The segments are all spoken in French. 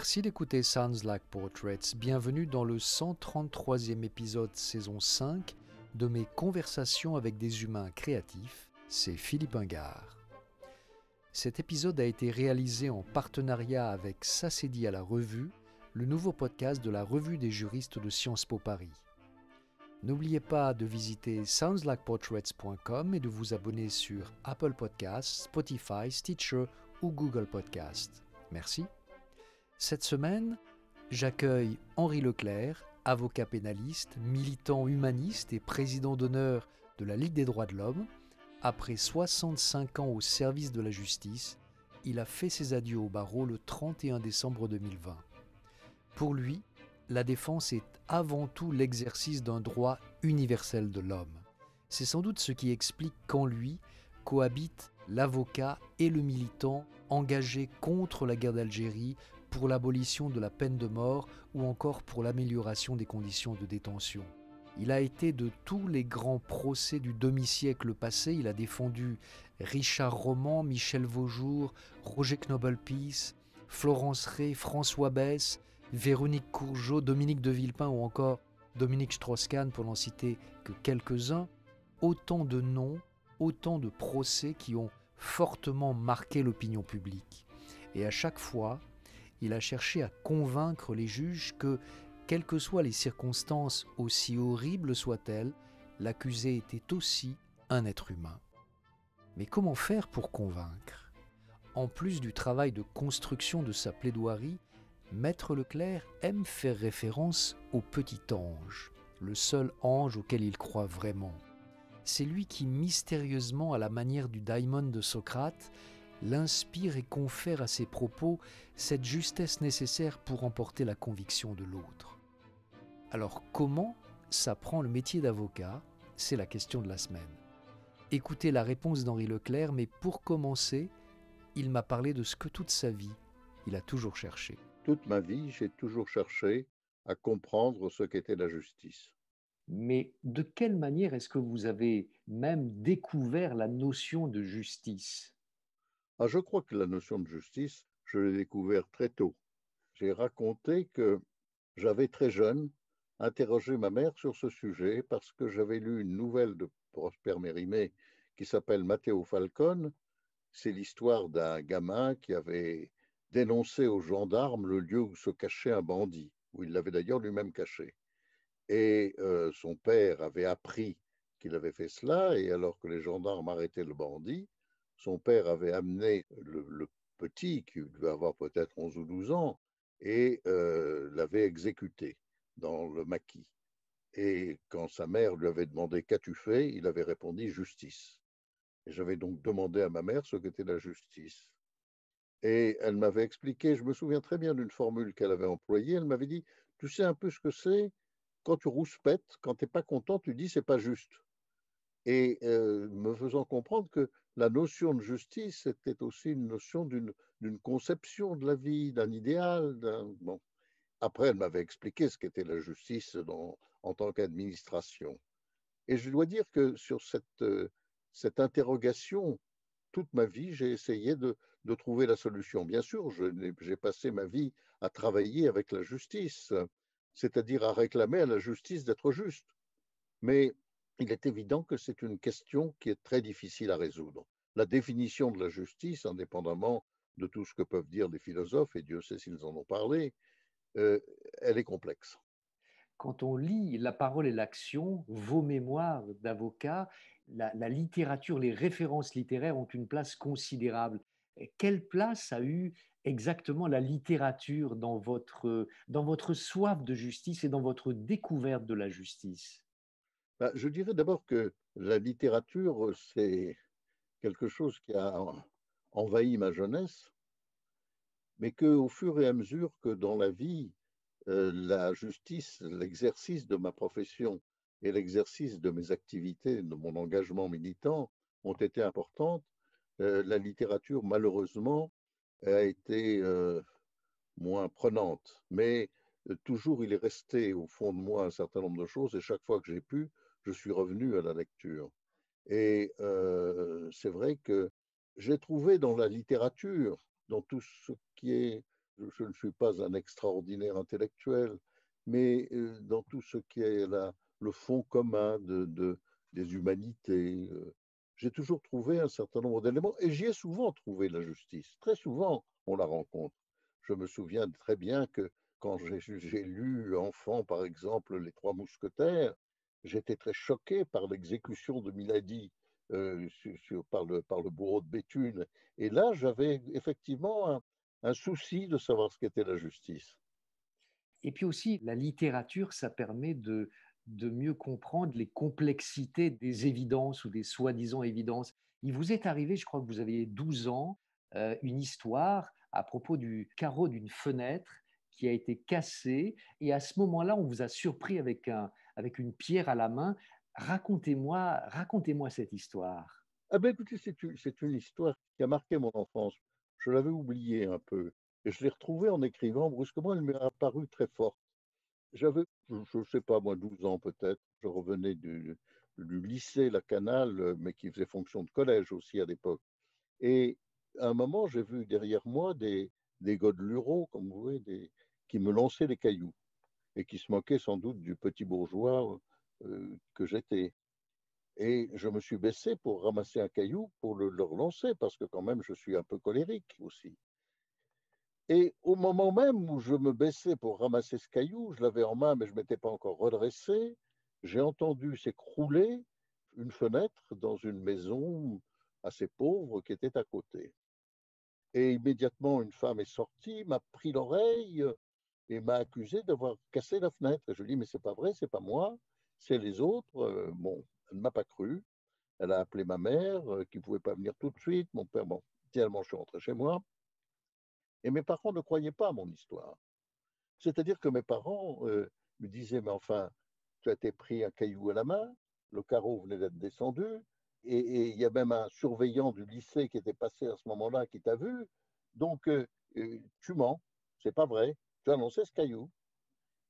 Merci d'écouter Sounds Like Portraits. Bienvenue dans le 133e épisode saison 5 de mes conversations avec des humains créatifs. C'est Philippe Ingard. Cet épisode a été réalisé en partenariat avec Ça s'est dit à la revue, le nouveau podcast de la revue des juristes de Sciences Po Paris. N'oubliez pas de visiter soundslikeportraits.com et de vous abonner sur Apple Podcasts, Spotify, Stitcher ou Google Podcasts. Merci. Cette semaine, j'accueille Henri Leclerc, avocat pénaliste, militant humaniste et président d'honneur de la Ligue des droits de l'homme. Après 65 ans au service de la justice, il a fait ses adieux au barreau le 31 décembre 2020. Pour lui, la défense est avant tout l'exercice d'un droit universel de l'homme. C'est sans doute ce qui explique qu'en lui cohabitent l'avocat et le militant engagés contre la guerre d'Algérie, pour l'abolition de la peine de mort ou encore pour l'amélioration des conditions de détention. Il a été de tous les grands procès du demi-siècle passé. Il a défendu Richard Roman, Michel Vaujour, Roger Knobelpies, Florence Ray, François Besse, Véronique Courgeot, Dominique de Villepin ou encore Dominique Strauss-Kahn, pour n'en citer que quelques-uns. Autant de noms, autant de procès qui ont fortement marqué l'opinion publique. Et à chaque fois, il a cherché à convaincre les juges que, quelles que soient les circonstances, aussi horribles soient-elles, l'accusé était aussi un être humain. Mais comment faire pour convaincre ? En plus du travail de construction de sa plaidoirie, Maître Leclerc aime faire référence au petit ange, le seul ange auquel il croit vraiment. C'est lui qui, mystérieusement, à la manière du daimon de Socrate, l'inspire et confère à ses propos cette justesse nécessaire pour emporter la conviction de l'autre. Alors comment s'apprend le métier d'avocat ? C'est la question de la semaine. Écoutez la réponse d'Henri Leclerc, mais pour commencer, il m'a parlé de ce que toute sa vie, il a toujours cherché. Toute ma vie, j'ai toujours cherché à comprendre ce qu'était la justice. Mais de quelle manière est-ce que vous avez même découvert la notion de justice ? Je crois que la notion de justice, je l'ai découverte très tôt. J'ai raconté que j'avais très jeune interrogé ma mère sur ce sujet parce que j'avais lu une nouvelle de Prosper Mérimée qui s'appelle Matteo Falcone. C'est l'histoire d'un gamin qui avait dénoncé aux gendarmes le lieu où se cachait un bandit, où il l'avait d'ailleurs lui-même caché. Et son père avait appris qu'il avait fait cela, et alors que les gendarmes arrêtaient le bandit, son père avait amené le petit, qui devait avoir peut-être 11 ou 12 ans, et l'avait exécuté dans le maquis. Et quand sa mère lui avait demandé « Qu'as-tu fait ?», il avait répondu « Justice ». Et j'avais donc demandé à ma mère ce qu'était la justice. Et elle m'avait expliqué, je me souviens très bien d'une formule qu'elle avait employée, elle m'avait dit « Tu sais un peu ce que c'est ? Quand tu rouspètes, quand tu n'es pas content, tu dis « c'est pas juste ». Et me faisant comprendre que la notion de justice était aussi une notion d'une conception de la vie, d'un idéal. Bon. Après, elle m'avait expliqué ce qu'était la justice en tant qu'administration. Et je dois dire que sur cette interrogation, toute ma vie, j'ai essayé de trouver la solution. Bien sûr, j'ai passé ma vie à travailler avec la justice, c'est-à-dire à réclamer à la justice d'être juste. Mais il est évident que c'est une question qui est très difficile à résoudre. La définition de la justice, indépendamment de tout ce que peuvent dire les philosophes, et Dieu sait s'ils en ont parlé, elle est complexe. Quand on lit La parole et l'action, vos mémoires d'avocat, la littérature, les références littéraires ont une place considérable. Quelle place a eu exactement la littérature dans votre soif de justice et dans votre découverte de la justice ? Je dirais d'abord que la littérature, c'est quelque chose qui a envahi ma jeunesse, mais qu'au fur et à mesure que dans la vie, la justice, l'exercice de ma profession et l'exercice de mes activités, de mon engagement militant ont été importantes, la littérature, malheureusement, a été moins prenante. Mais toujours, il est resté au fond de moi un certain nombre de choses et chaque fois que j'ai pu, je suis revenu à la lecture. Et c'est vrai que j'ai trouvé dans la littérature, dans tout ce qui est Je ne suis pas un extraordinaire intellectuel, mais dans tout ce qui est le fond commun des humanités, j'ai toujours trouvé un certain nombre d'éléments et j'y ai souvent trouvé la justice. Très souvent, on la rencontre. Je me souviens très bien que quand j'ai lu enfant, par exemple, Les Trois Mousquetaires, j'étais très choqué par l'exécution de Milady par le bourreau de Béthune. Et là, j'avais effectivement un souci de savoir ce qu'était la justice. Et puis aussi, la littérature, ça permet de mieux comprendre les complexités des évidences ou des soi-disant évidences. Il vous est arrivé, je crois que vous aviez 12 ans, une histoire à propos du carreau d'une fenêtre qui a été cassé. Et à ce moment-là, on vous a surpris avec une pierre à la main. Racontez-moi cette histoire. Ah ben écoutez, c'est une histoire qui a marqué mon enfance. Je l'avais oubliée un peu. Et je l'ai retrouvée en écrivant. Brusquement, elle m'est apparue très forte. J'avais, je ne sais pas moi, 12 ans peut-être. Je revenais du lycée La Canale, mais qui faisait fonction de collège aussi à l'époque. Et à un moment, j'ai vu derrière moi des godelureaux, comme vous voyez, qui me lançaient des cailloux et qui se moquaient sans doute du petit bourgeois que j'étais. Et je me suis baissé pour ramasser un caillou pour le relancer, parce que quand même, je suis un peu colérique aussi. Et au moment même où je me baissais pour ramasser ce caillou, je l'avais en main, mais je ne m'étais pas encore redressé, j'ai entendu s'écrouler une fenêtre dans une maison assez pauvre qui était à côté. Et immédiatement, une femme est sortie, m'a pris l'oreille et m'a accusé d'avoir cassé la fenêtre. Et je lui ai dit, mais c'est pas vrai, c'est pas moi, c'est les autres. Bon, elle ne m'a pas cru. Elle a appelé ma mère, qui ne pouvait pas venir tout de suite. Mon père, bon, finalement, je suis rentré chez moi. Et mes parents ne croyaient pas à mon histoire. C'est-à-dire que mes parents me disaient, mais enfin, tu as été pris un caillou à la main, le carreau venait d'être descendu, et il y a même un surveillant du lycée qui était passé à ce moment-là qui t'a vu, donc tu mens, c'est pas vrai, tu as annoncé ce caillou.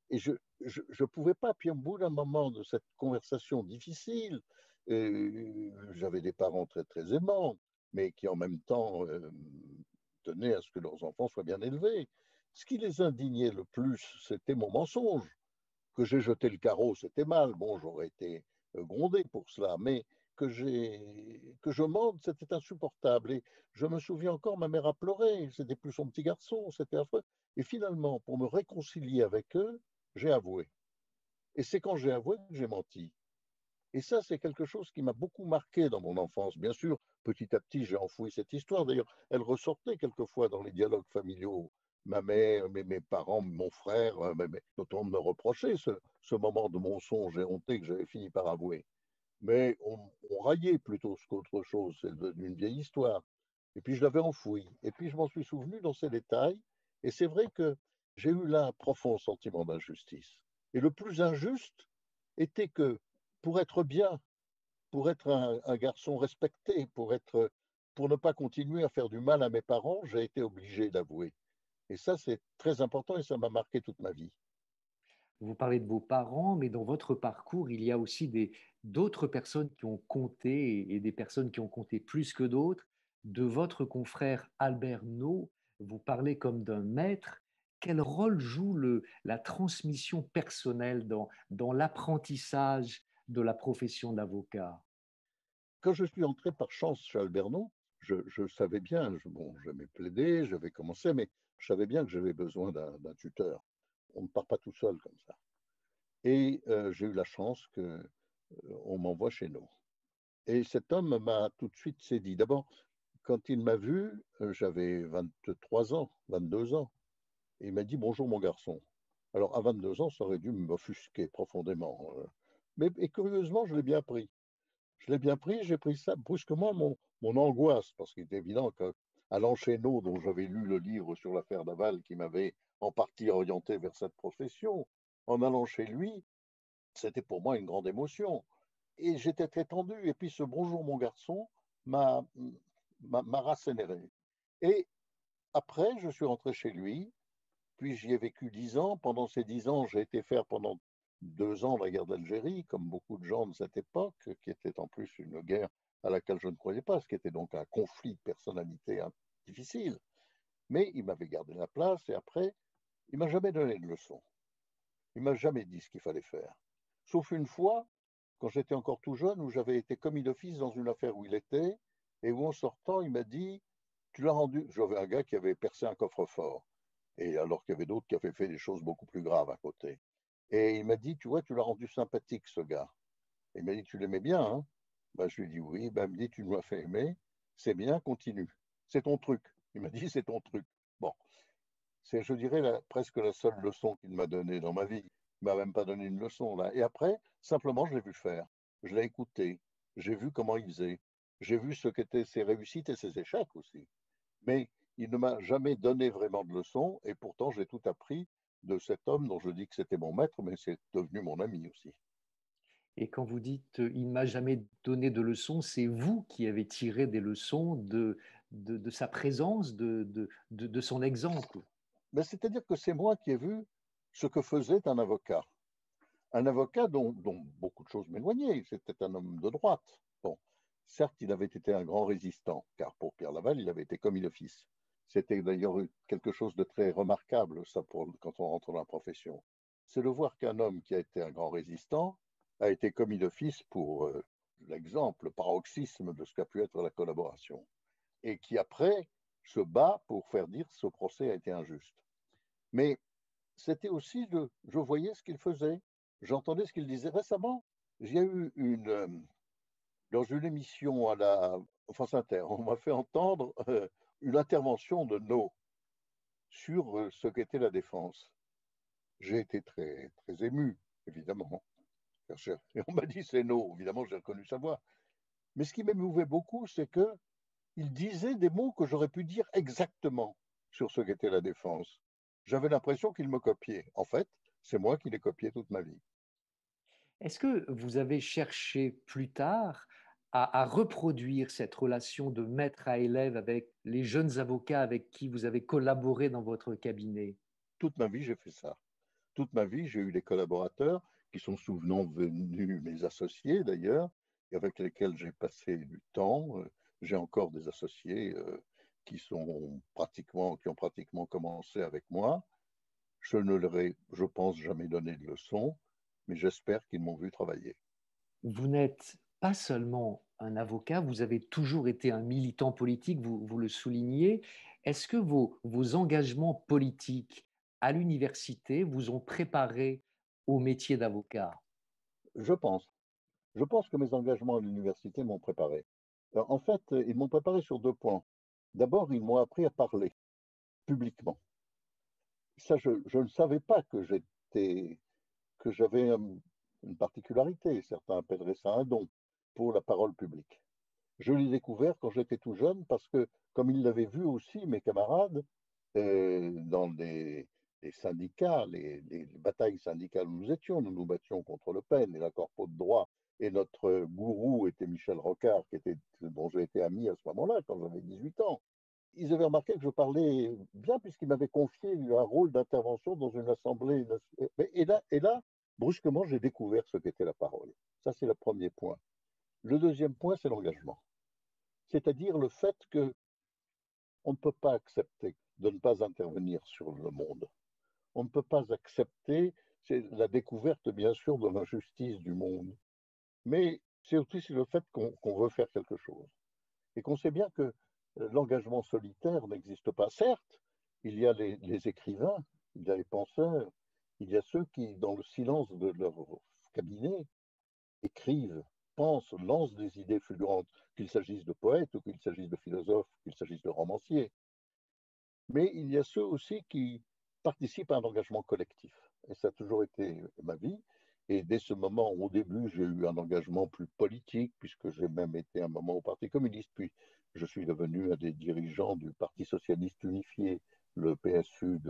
Et je ne pouvais pas, puis au bout d'un moment de cette conversation difficile, j'avais des parents très, très aimants, mais qui en même temps tenaient à ce que leurs enfants soient bien élevés. Ce qui les indignait le plus, c'était mon mensonge. Que j'ai jeté le carreau, c'était mal. Bon, j'aurais été grondé pour cela, mais que je mente, c'était insupportable. Et je me souviens encore, ma mère a pleuré. C'était plus son petit garçon, c'était affreux. Et finalement, pour me réconcilier avec eux, j'ai avoué. Et c'est quand j'ai avoué que j'ai menti. Et ça, c'est quelque chose qui m'a beaucoup marqué dans mon enfance. Bien sûr, petit à petit, j'ai enfoui cette histoire. D'ailleurs, elle ressortait quelquefois dans les dialogues familiaux. Ma mère, mes parents, mon frère, dont on me reprochait ce moment de mensonge éhonté que j'avais fini par avouer. Mais on raillait plutôt qu'autre chose. C'est devenu une vieille histoire. Et puis, je l'avais enfoui. Et puis, je m'en suis souvenu dans ces détails. Et c'est vrai que j'ai eu là un profond sentiment d'injustice. Et le plus injuste était que pour être bien, pour être un garçon respecté, pour ne pas continuer à faire du mal à mes parents, j'ai été obligé d'avouer. Et ça, c'est très important et ça m'a marqué toute ma vie. Vous parlez de vos parents, mais dans votre parcours, il y a aussi d'autres personnes qui ont compté et des personnes qui ont compté plus que d'autres. De votre confrère Albert No, vous parlez comme d'un maître. Quel rôle joue la transmission personnelle dans l'apprentissage de la profession d'avocat? Quand je suis entré par chance chez Alberno, je savais bien, bon, j'aimais plaider, j'avais commencé, mais je savais bien que j'avais besoin d'un tuteur. On ne part pas tout seul comme ça. Et j'ai eu la chance qu'on m'envoie chez nous. Et cet homme m'a tout de suite séduit. D'abord, quand il m'a vu, j'avais 23 ans, 22 ans. Et il m'a dit bonjour mon garçon. Alors à 22 ans, ça aurait dû m'offusquer profondément. Et curieusement, je l'ai bien pris. Je l'ai bien pris, j'ai pris ça brusquement, mon angoisse, parce qu'il est évident qu'à l'enchaîneau dont j'avais lu le livre sur l'affaire Laval, qui m'avait en partie orienté vers cette profession, en allant chez lui, c'était pour moi une grande émotion. Et j'étais très tendu. Et puis ce bonjour mon garçon m'a rassénéré. Et après, je suis rentré chez lui, puis j'y ai vécu 10 ans. Pendant ces 10 ans, j'ai été faire pendant 2 ans la guerre d'Algérie, comme beaucoup de gens de cette époque, qui était en plus une guerre à laquelle je ne croyais pas, ce qui était donc un conflit de personnalité difficile. Mais il m'avait gardé la place et après, il m'a jamais donné de leçon. Il m'a jamais dit ce qu'il fallait faire. Sauf une fois, quand j'étais encore tout jeune, où j'avais été commis d'office dans une affaire où il était, et où en sortant, il m'a dit, tu l'as rendu. J'avais un gars qui avait percé un coffre-fort, et alors qu'il y avait d'autres qui avaient fait des choses beaucoup plus graves à côté. Et il m'a dit, tu vois, tu l'as rendu sympathique, ce gars. Et il m'a dit, tu l'aimais bien, hein? Ben, je lui ai dit oui. Ben, il me dit, tu nous l'as fait aimer, c'est bien, continue. C'est ton truc. Il m'a dit, c'est ton truc. Bon, c'est, je dirais, presque la seule leçon qu'il m'a donnée dans ma vie. Il m'a même pas donné une leçon, là. Et après, simplement, je l'ai vu faire. Je l'ai écouté. J'ai vu comment il faisait. J'ai vu ce qu'étaient ses réussites et ses échecs aussi. Mais il ne m'a jamais donné vraiment de leçons. Et pourtant, j'ai tout appris de cet homme dont je dis que c'était mon maître, mais c'est devenu mon ami aussi. Et quand vous dites il m'a jamais donné de leçons, c'est vous qui avez tiré des leçons de sa présence, de son exemple. Mais c'est-à-dire que c'est moi qui ai vu ce que faisait un avocat. Un avocat dont beaucoup de choses m'éloignaient. C'était un homme de droite. Bon, certes, il avait été un grand résistant, car pour Pierre Laval, il avait été commis d'office. C'était d'ailleurs quelque chose de très remarquable, ça, quand on rentre dans la profession. C'est de voir qu'un homme qui a été un grand résistant a été commis d'office pour l'exemple, le paroxysme de ce qu'a pu être la collaboration, et qui après se bat pour faire dire que ce procès a été injuste. Mais c'était aussi, je voyais ce qu'il faisait, j'entendais ce qu'il disait. Récemment, j'ai eu dans une émission à la France Inter, on m'a fait entendre une intervention de No sur ce qu'était la défense. J'ai été très, très ému, évidemment. Et on m'a dit c'est No, évidemment, j'ai reconnu sa voix. Mais ce qui m'émouvait beaucoup, c'est qu'il disait des mots que j'aurais pu dire exactement sur ce qu'était la défense. J'avais l'impression qu'il me copiait. En fait, c'est moi qui l'ai copié toute ma vie. Est-ce que vous avez cherché plus tard à reproduire cette relation de maître à élève avec les jeunes avocats avec qui vous avez collaboré dans votre cabinet? Toute ma vie, j'ai fait ça. Toute ma vie, j'ai eu des collaborateurs qui sont souvent devenus mes associés d'ailleurs, et avec lesquels j'ai passé du temps. J'ai encore des associés qui ont pratiquement commencé avec moi. Je ne leur ai, je pense, jamais donné de leçons, mais j'espère qu'ils m'ont vu travailler. Vous n'êtes pas seulement un avocat, vous avez toujours été un militant politique, vous le soulignez. Est-ce que vos engagements politiques à l'université vous ont préparé au métier d'avocat? Je pense. Je pense que mes engagements à l'université m'ont préparé. En fait, ils m'ont préparé sur deux points. D'abord, ils m'ont appris à parler publiquement. Ça, je ne savais pas que j'avais une particularité. Certains appelleraient ça un don pour la parole publique. Je l'ai découvert quand j'étais tout jeune parce que, comme ils l'avaient vu aussi, mes camarades, dans les syndicats, les batailles syndicales où nous nous battions contre Le Pen et la corpo de droit. Et notre gourou était Michel Rocard, dont j'ai été ami à ce moment-là, quand j'avais 18 ans. Ils avaient remarqué que je parlais bien puisqu'ils m'avaient confié un rôle d'intervention dans une assemblée. Et là, brusquement, j'ai découvert ce qu'était la parole. Ça, c'est le premier point. Le deuxième point, c'est l'engagement. C'est-à-dire le fait qu'on ne peut pas accepter de ne pas intervenir sur le monde. On ne peut pas accepter, c'est la découverte, bien sûr, de l'injustice du monde. Mais c'est aussi le fait qu'on veut faire quelque chose. Et qu'on sait bien que l'engagement solitaire n'existe pas. Certes, il y a les écrivains, il y a les penseurs, il y a ceux qui, dans le silence de leur cabinet, écrivent, pensent, lancent des idées fulgurantes, qu'il s'agisse de poètes ou qu'il s'agisse de philosophes, qu'il s'agisse de romanciers. Mais il y a ceux aussi qui participent à un engagement collectif. Et ça a toujours été ma vie. Et dès ce moment, au début, j'ai eu un engagement plus politique, puisque j'ai même été un moment au Parti communiste, puis je suis devenu un des dirigeants du Parti socialiste unifié, le PSU,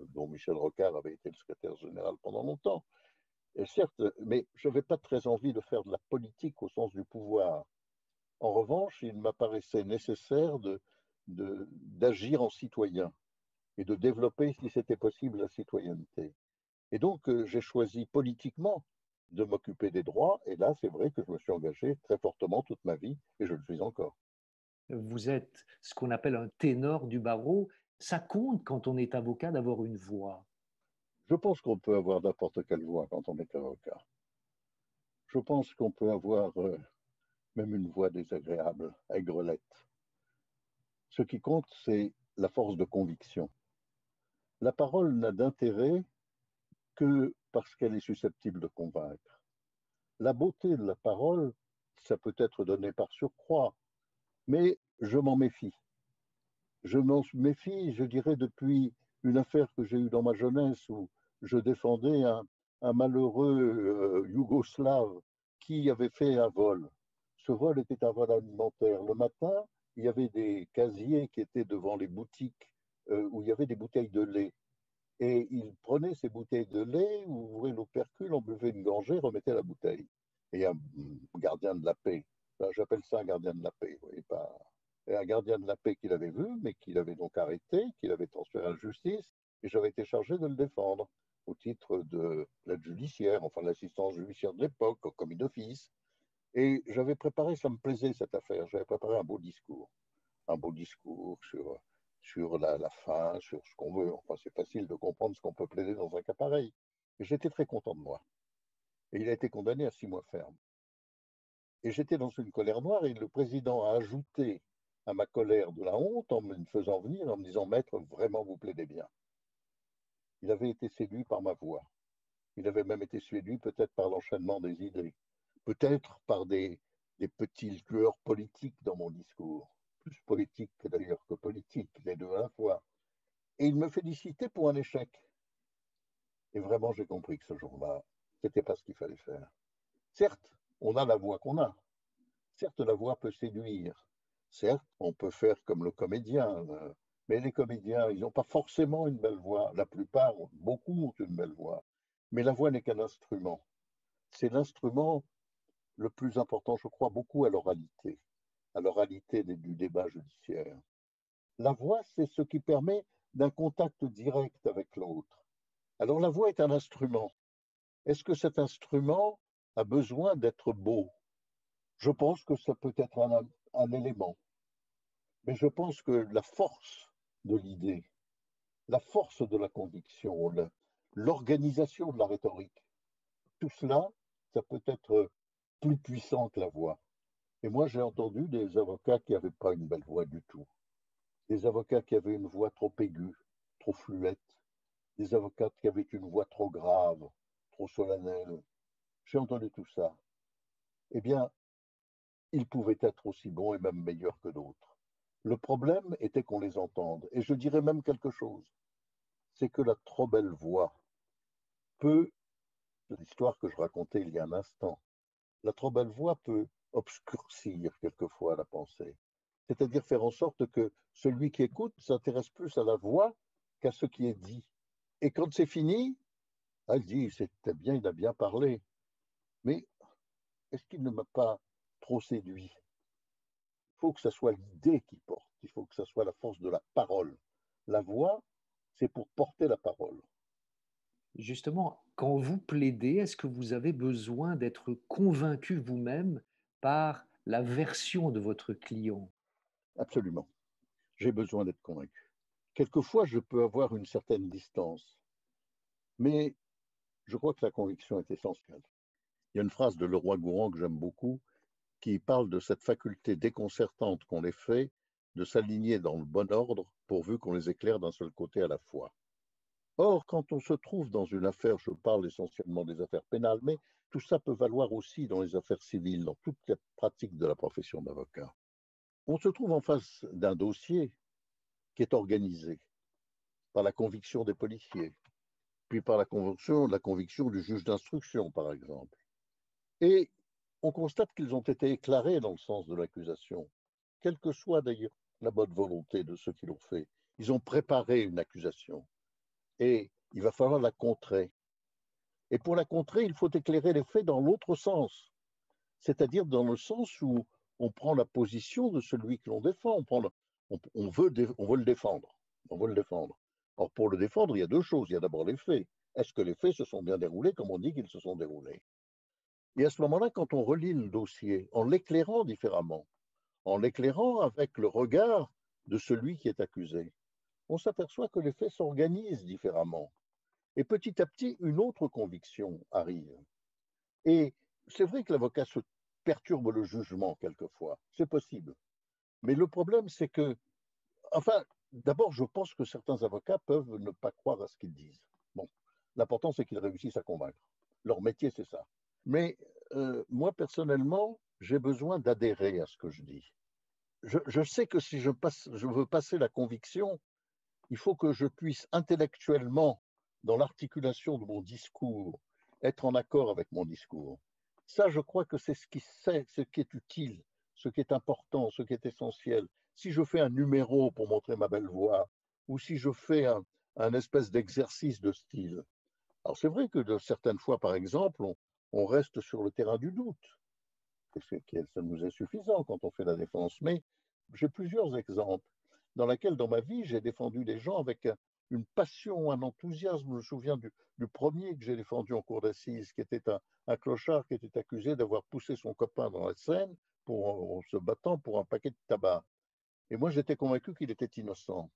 dont Michel Rocard avait été le secrétaire général pendant longtemps. Et certes, mais je n'avais pas très envie de faire de la politique au sens du pouvoir. En revanche, il m'apparaissait nécessaire d'agir en citoyen et de développer, si c'était possible, la citoyenneté. Et donc, j'ai choisi politiquement de m'occuper des droits. Et là, c'est vrai que je me suis engagé très fortement toute ma vie, et je le suis encore. Vous êtes ce qu'on appelle un ténor du barreau. Ça compte quand on est avocat d'avoir une voix. Je pense qu'on peut avoir n'importe quelle voix quand on est avocat. Je pense qu'on peut avoir même une voix désagréable, aigrelette. Ce qui compte, c'est la force de conviction. La parole n'a d'intérêt que parce qu'elle est susceptible de convaincre. La beauté de la parole, ça peut être donné par surcroît, mais je m'en méfie. Je m'en méfie, je dirais, depuis une affaire que j'ai eue dans ma jeunesse où je défendais un malheureux yougoslave qui avait fait un vol. Ce vol était un vol alimentaire. Le matin, il y avait des casiers qui étaient devant les boutiques où il y avait des bouteilles de lait. Et il prenait ces bouteilles de lait, ouvrait l'opercule, en buvait une gorgée, remettait la bouteille. Et un gardien de la paix, j'appelle ça un gardien de la paix, vous voyez, pas un gardien de la paix qu'il avait vu, mais qu'il avait donc arrêté, qu'il avait transféré à la justice, et j'avais été chargé de le défendre au titre de l'aide judiciaire, enfin de l'assistance judiciaire de l'époque, au commis d'office. Et j'avais préparé, ça me plaisait cette affaire, j'avais préparé un beau discours sur la fin, sur ce qu'on veut. Enfin, c'est facile de comprendre ce qu'on peut plaider dans un cas pareil. Et j'étais très content de moi. Et il a été condamné à 6 mois ferme. Et j'étais dans une colère noire et le président a ajouté à ma colère de la honte en me faisant venir, en me disant, Maître, vraiment, vous plaidez bien. Il avait été séduit par ma voix. Il avait même été séduit peut-être par l'enchaînement des idées, peut-être par des petites lueurs politiques dans mon discours, plus politique d'ailleurs que politique, les deux à la fois. Et il me félicitait pour un échec. Et vraiment, j'ai compris que ce jour-là, c'était pas ce qu'il fallait faire. Certes, on a la voix qu'on a. Certes, la voix peut séduire. Certes, on peut faire comme le comédien. Mais les comédiens, ils n'ont pas forcément une belle voix. La plupart, beaucoup ont une belle voix. Mais la voix n'est qu'un instrument. C'est l'instrument le plus important, je crois, beaucoup à l'oralité du débat judiciaire. La voix, c'est ce qui permet d'un contact direct avec l'autre. Alors la voix est un instrument. Est-ce que cet instrument a besoin d'être beau? Je pense que ça peut être un élément. Mais je pense que la force de l'idée, la force de la conviction, l'organisation de la rhétorique, tout cela, ça peut être plus puissant que la voix. Et moi, j'ai entendu des avocats qui n'avaient pas une belle voix du tout. Des avocats qui avaient une voix trop aiguë, trop fluette. Des avocats qui avaient une voix trop grave, trop solennelle. J'ai entendu tout ça. Eh bien, ils pouvaient être aussi bons et même meilleurs que d'autres. Le problème était qu'on les entende. Et je dirais même quelque chose, c'est que la trop belle voix peut, l'histoire que je racontais il y a un instant, la trop belle voix peut obscurcir quelquefois la pensée. C'est-à-dire faire en sorte que celui qui écoute s'intéresse plus à la voix qu'à ce qui est dit. Et quand c'est fini, elle dit, c'était bien, il a bien parlé. Mais est-ce qu'il ne m'a pas trop séduit? Il faut que ce soit l'idée qui porte, il faut que ce soit la force de la parole. La voix, c'est pour porter la parole. Justement, quand vous plaidez, est-ce que vous avez besoin d'être convaincu vous-même par la version de votre client? Absolument. J'ai besoin d'être convaincu. Quelquefois, je peux avoir une certaine distance, mais je crois que la conviction est essentielle. Il y a une phrase de Leroi-Gourhan que j'aime beaucoup, qui parle de cette faculté déconcertante qu'ont les faits de s'aligner dans le bon ordre pourvu qu'on les éclaire d'un seul côté à la fois. Or, quand on se trouve dans une affaire, je parle essentiellement des affaires pénales, mais tout ça peut valoir aussi dans les affaires civiles, dans toute la pratique de la profession d'avocat. On se trouve en face d'un dossier qui est organisé par la conviction des policiers, puis par la conviction du juge d'instruction, par exemple. Et on constate qu'ils ont été éclairés dans le sens de l'accusation, quelle que soit d'ailleurs la bonne volonté de ceux qui l'ont fait. Ils ont préparé une accusation et il va falloir la contrer. Et pour la contrer, il faut éclairer les faits dans l'autre sens, c'est-à-dire dans le sens où on prend la position de celui que l'on défend. On veut le défendre. On veut le défendre. Or, pour le défendre, il y a deux choses. Il y a d'abord les faits. Est-ce que les faits se sont bien déroulés comme on dit qu'ils se sont déroulés? Et à ce moment-là, quand on relit le dossier, en l'éclairant différemment, en l'éclairant avec le regard de celui qui est accusé, on s'aperçoit que les faits s'organisent différemment. Et petit à petit, une autre conviction arrive. Et c'est vrai que l'avocat se perturbe le jugement quelquefois, c'est possible. Mais le problème, c'est que, enfin, d'abord, je pense que certains avocats peuvent ne pas croire à ce qu'ils disent. Bon, l'important, c'est qu'ils réussissent à convaincre. Leur métier, c'est ça. Mais moi, personnellement, j'ai besoin d'adhérer à ce que je dis. Je sais que si je veux passer la conviction, il faut que je puisse intellectuellement, dans l'articulation de mon discours, être en accord avec mon discours. Ça, je crois que c'est ce qui est utile, ce qui est important, ce qui est essentiel. Si je fais un numéro pour montrer ma belle voix, ou si je fais un espèce d'exercice de style, alors c'est vrai que de certaines fois, par exemple, on reste sur le terrain du doute. Ça nous est suffisant quand on fait la défense. Mais j'ai plusieurs exemples dans lesquels, dans ma vie, j'ai défendu des gens avec une passion, un enthousiasme. Je me souviens du premier que j'ai défendu en cour d'assises, qui était un clochard qui était accusé d'avoir poussé son copain dans la Seine en se battant pour un paquet de tabac. Et moi, j'étais convaincu qu'il était innocent.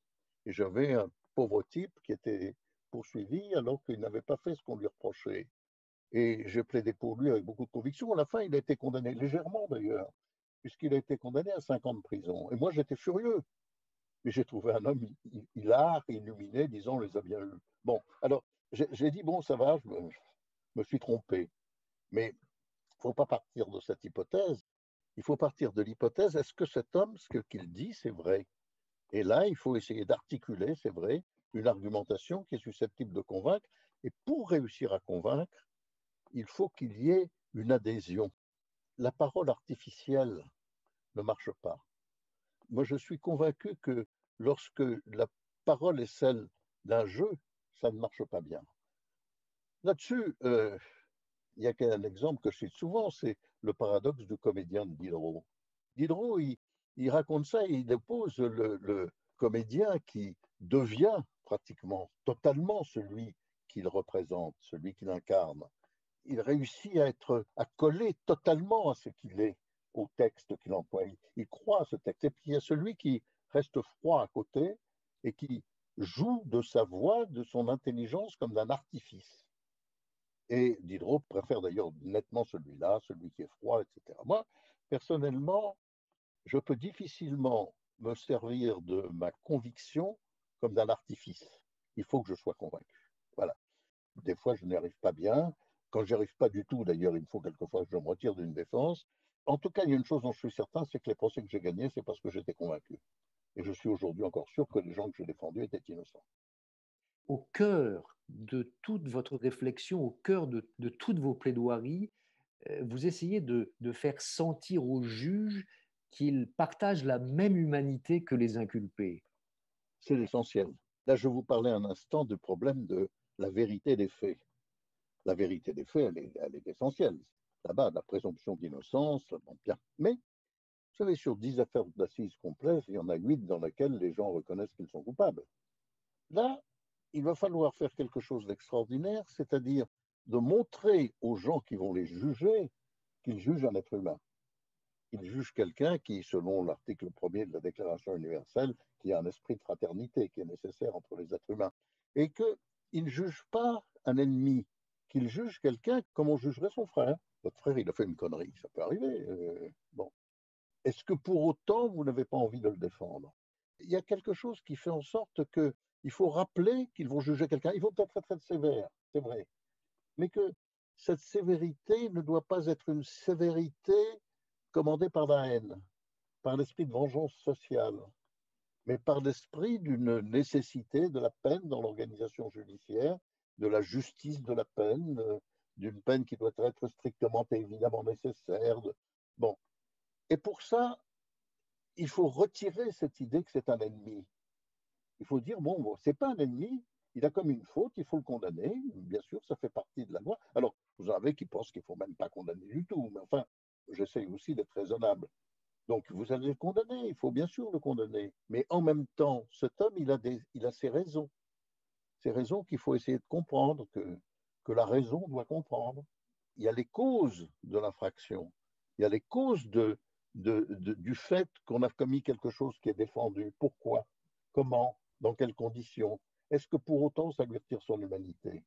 Et j'avais un pauvre type qui était poursuivi alors qu'il n'avait pas fait ce qu'on lui reprochait. Et j'ai plaidé pour lui avec beaucoup de conviction. À la fin, il a été condamné, légèrement d'ailleurs, puisqu'il a été condamné à 5 ans de prison. Et moi, j'étais furieux. Mais j'ai trouvé un homme hilar, illuminé, disant on les a bien eus. Bon, alors, j'ai dit, bon, ça va, me suis trompé. Mais il ne faut pas partir de cette hypothèse. Il faut partir de l'hypothèse, est-ce que cet homme, ce qu'il dit, c'est vrai? Et là, il faut essayer d'articuler, c'est vrai, une argumentation qui est susceptible de convaincre. Et pour réussir à convaincre, il faut qu'il y ait une adhésion. La parole artificielle ne marche pas. Moi, je suis convaincu que lorsque la parole est celle d'un jeu, ça ne marche pas bien. Là-dessus, il y a un exemple que je cite souvent, c'est le paradoxe du comédien de Diderot. Diderot, il raconte ça, il oppose le comédien qui devient pratiquement totalement celui qu'il représente, celui qu'il incarne. Il réussit à coller totalement à ce qu'il est, au texte qu'il emploie. Il croit à ce texte. Et puis il y a celui qui reste froid à côté et qui joue de sa voix, de son intelligence comme d'un artifice. Et Diderot préfère d'ailleurs nettement celui-là, celui qui est froid, etc. Moi, personnellement, je peux difficilement me servir de ma conviction comme d'un artifice. Il faut que je sois convaincu. Voilà. Des fois, je n'y arrive pas bien. Quand j'y arrive pas du tout, d'ailleurs, il faut quelquefois que je me retire d'une défense. En tout cas, il y a une chose dont je suis certain, c'est que les procès que j'ai gagnés, c'est parce que j'étais convaincu. Et je suis aujourd'hui encore sûr que les gens que j'ai défendus étaient innocents. Au cœur de toute votre réflexion, au cœur de toutes vos plaidoiries, vous essayez de faire sentir aux juges qu'ils partagent la même humanité que les inculpés. C'est l'essentiel. Là, je vous parlais un instant du problème de la vérité des faits. La vérité des faits, elle est essentielle. Là-bas, la présomption d'innocence, bon, bien. Mais, vous savez, sur 10 affaires d'assises complètes, il y en a 8 dans lesquelles les gens reconnaissent qu'ils sont coupables. Là, il va falloir faire quelque chose d'extraordinaire, c'est-à-dire de montrer aux gens qui vont les juger qu'ils jugent un être humain. Ils jugent quelqu'un qui, selon l'article 1er de la Déclaration universelle, qui a un esprit de fraternité qui est nécessaire entre les êtres humains. Et qu'ils ne jugent pas un ennemi, qu'ils jugent quelqu'un comme on jugerait son frère. Votre frère, il a fait une connerie, ça peut arriver. Bon. Est-ce que pour autant, vous n'avez pas envie de le défendre? Il y a quelque chose qui fait en sorte qu'il faut rappeler qu'ils vont juger quelqu'un. Ils vont peut-être être très sévères, c'est vrai. Mais que cette sévérité ne doit pas être une sévérité commandée par la haine, par l'esprit de vengeance sociale, mais par l'esprit d'une nécessité de la peine dans l'organisation judiciaire, de la justice de la peine, d'une peine qui doit être strictement et évidemment nécessaire. Bon. Et pour ça, il faut retirer cette idée que c'est un ennemi. Il faut dire, bon, c'est pas un ennemi, il a commis une faute, il faut le condamner, bien sûr, ça fait partie de la loi. Alors, vous en avez qui pensent qu'il ne faut même pas condamner du tout, mais enfin, j'essaye aussi d'être raisonnable. Donc, vous allez le condamner, il faut bien sûr le condamner. Mais en même temps, cet homme, il a ses raisons qu'il faut essayer de comprendre, que la raison doit comprendre. Il y a les causes de l'infraction, il y a les causes du fait qu'on a commis quelque chose qui est défendu. Pourquoi? Comment? Dans quelles conditions? Est-ce que pour autant ça lui retire son humanité?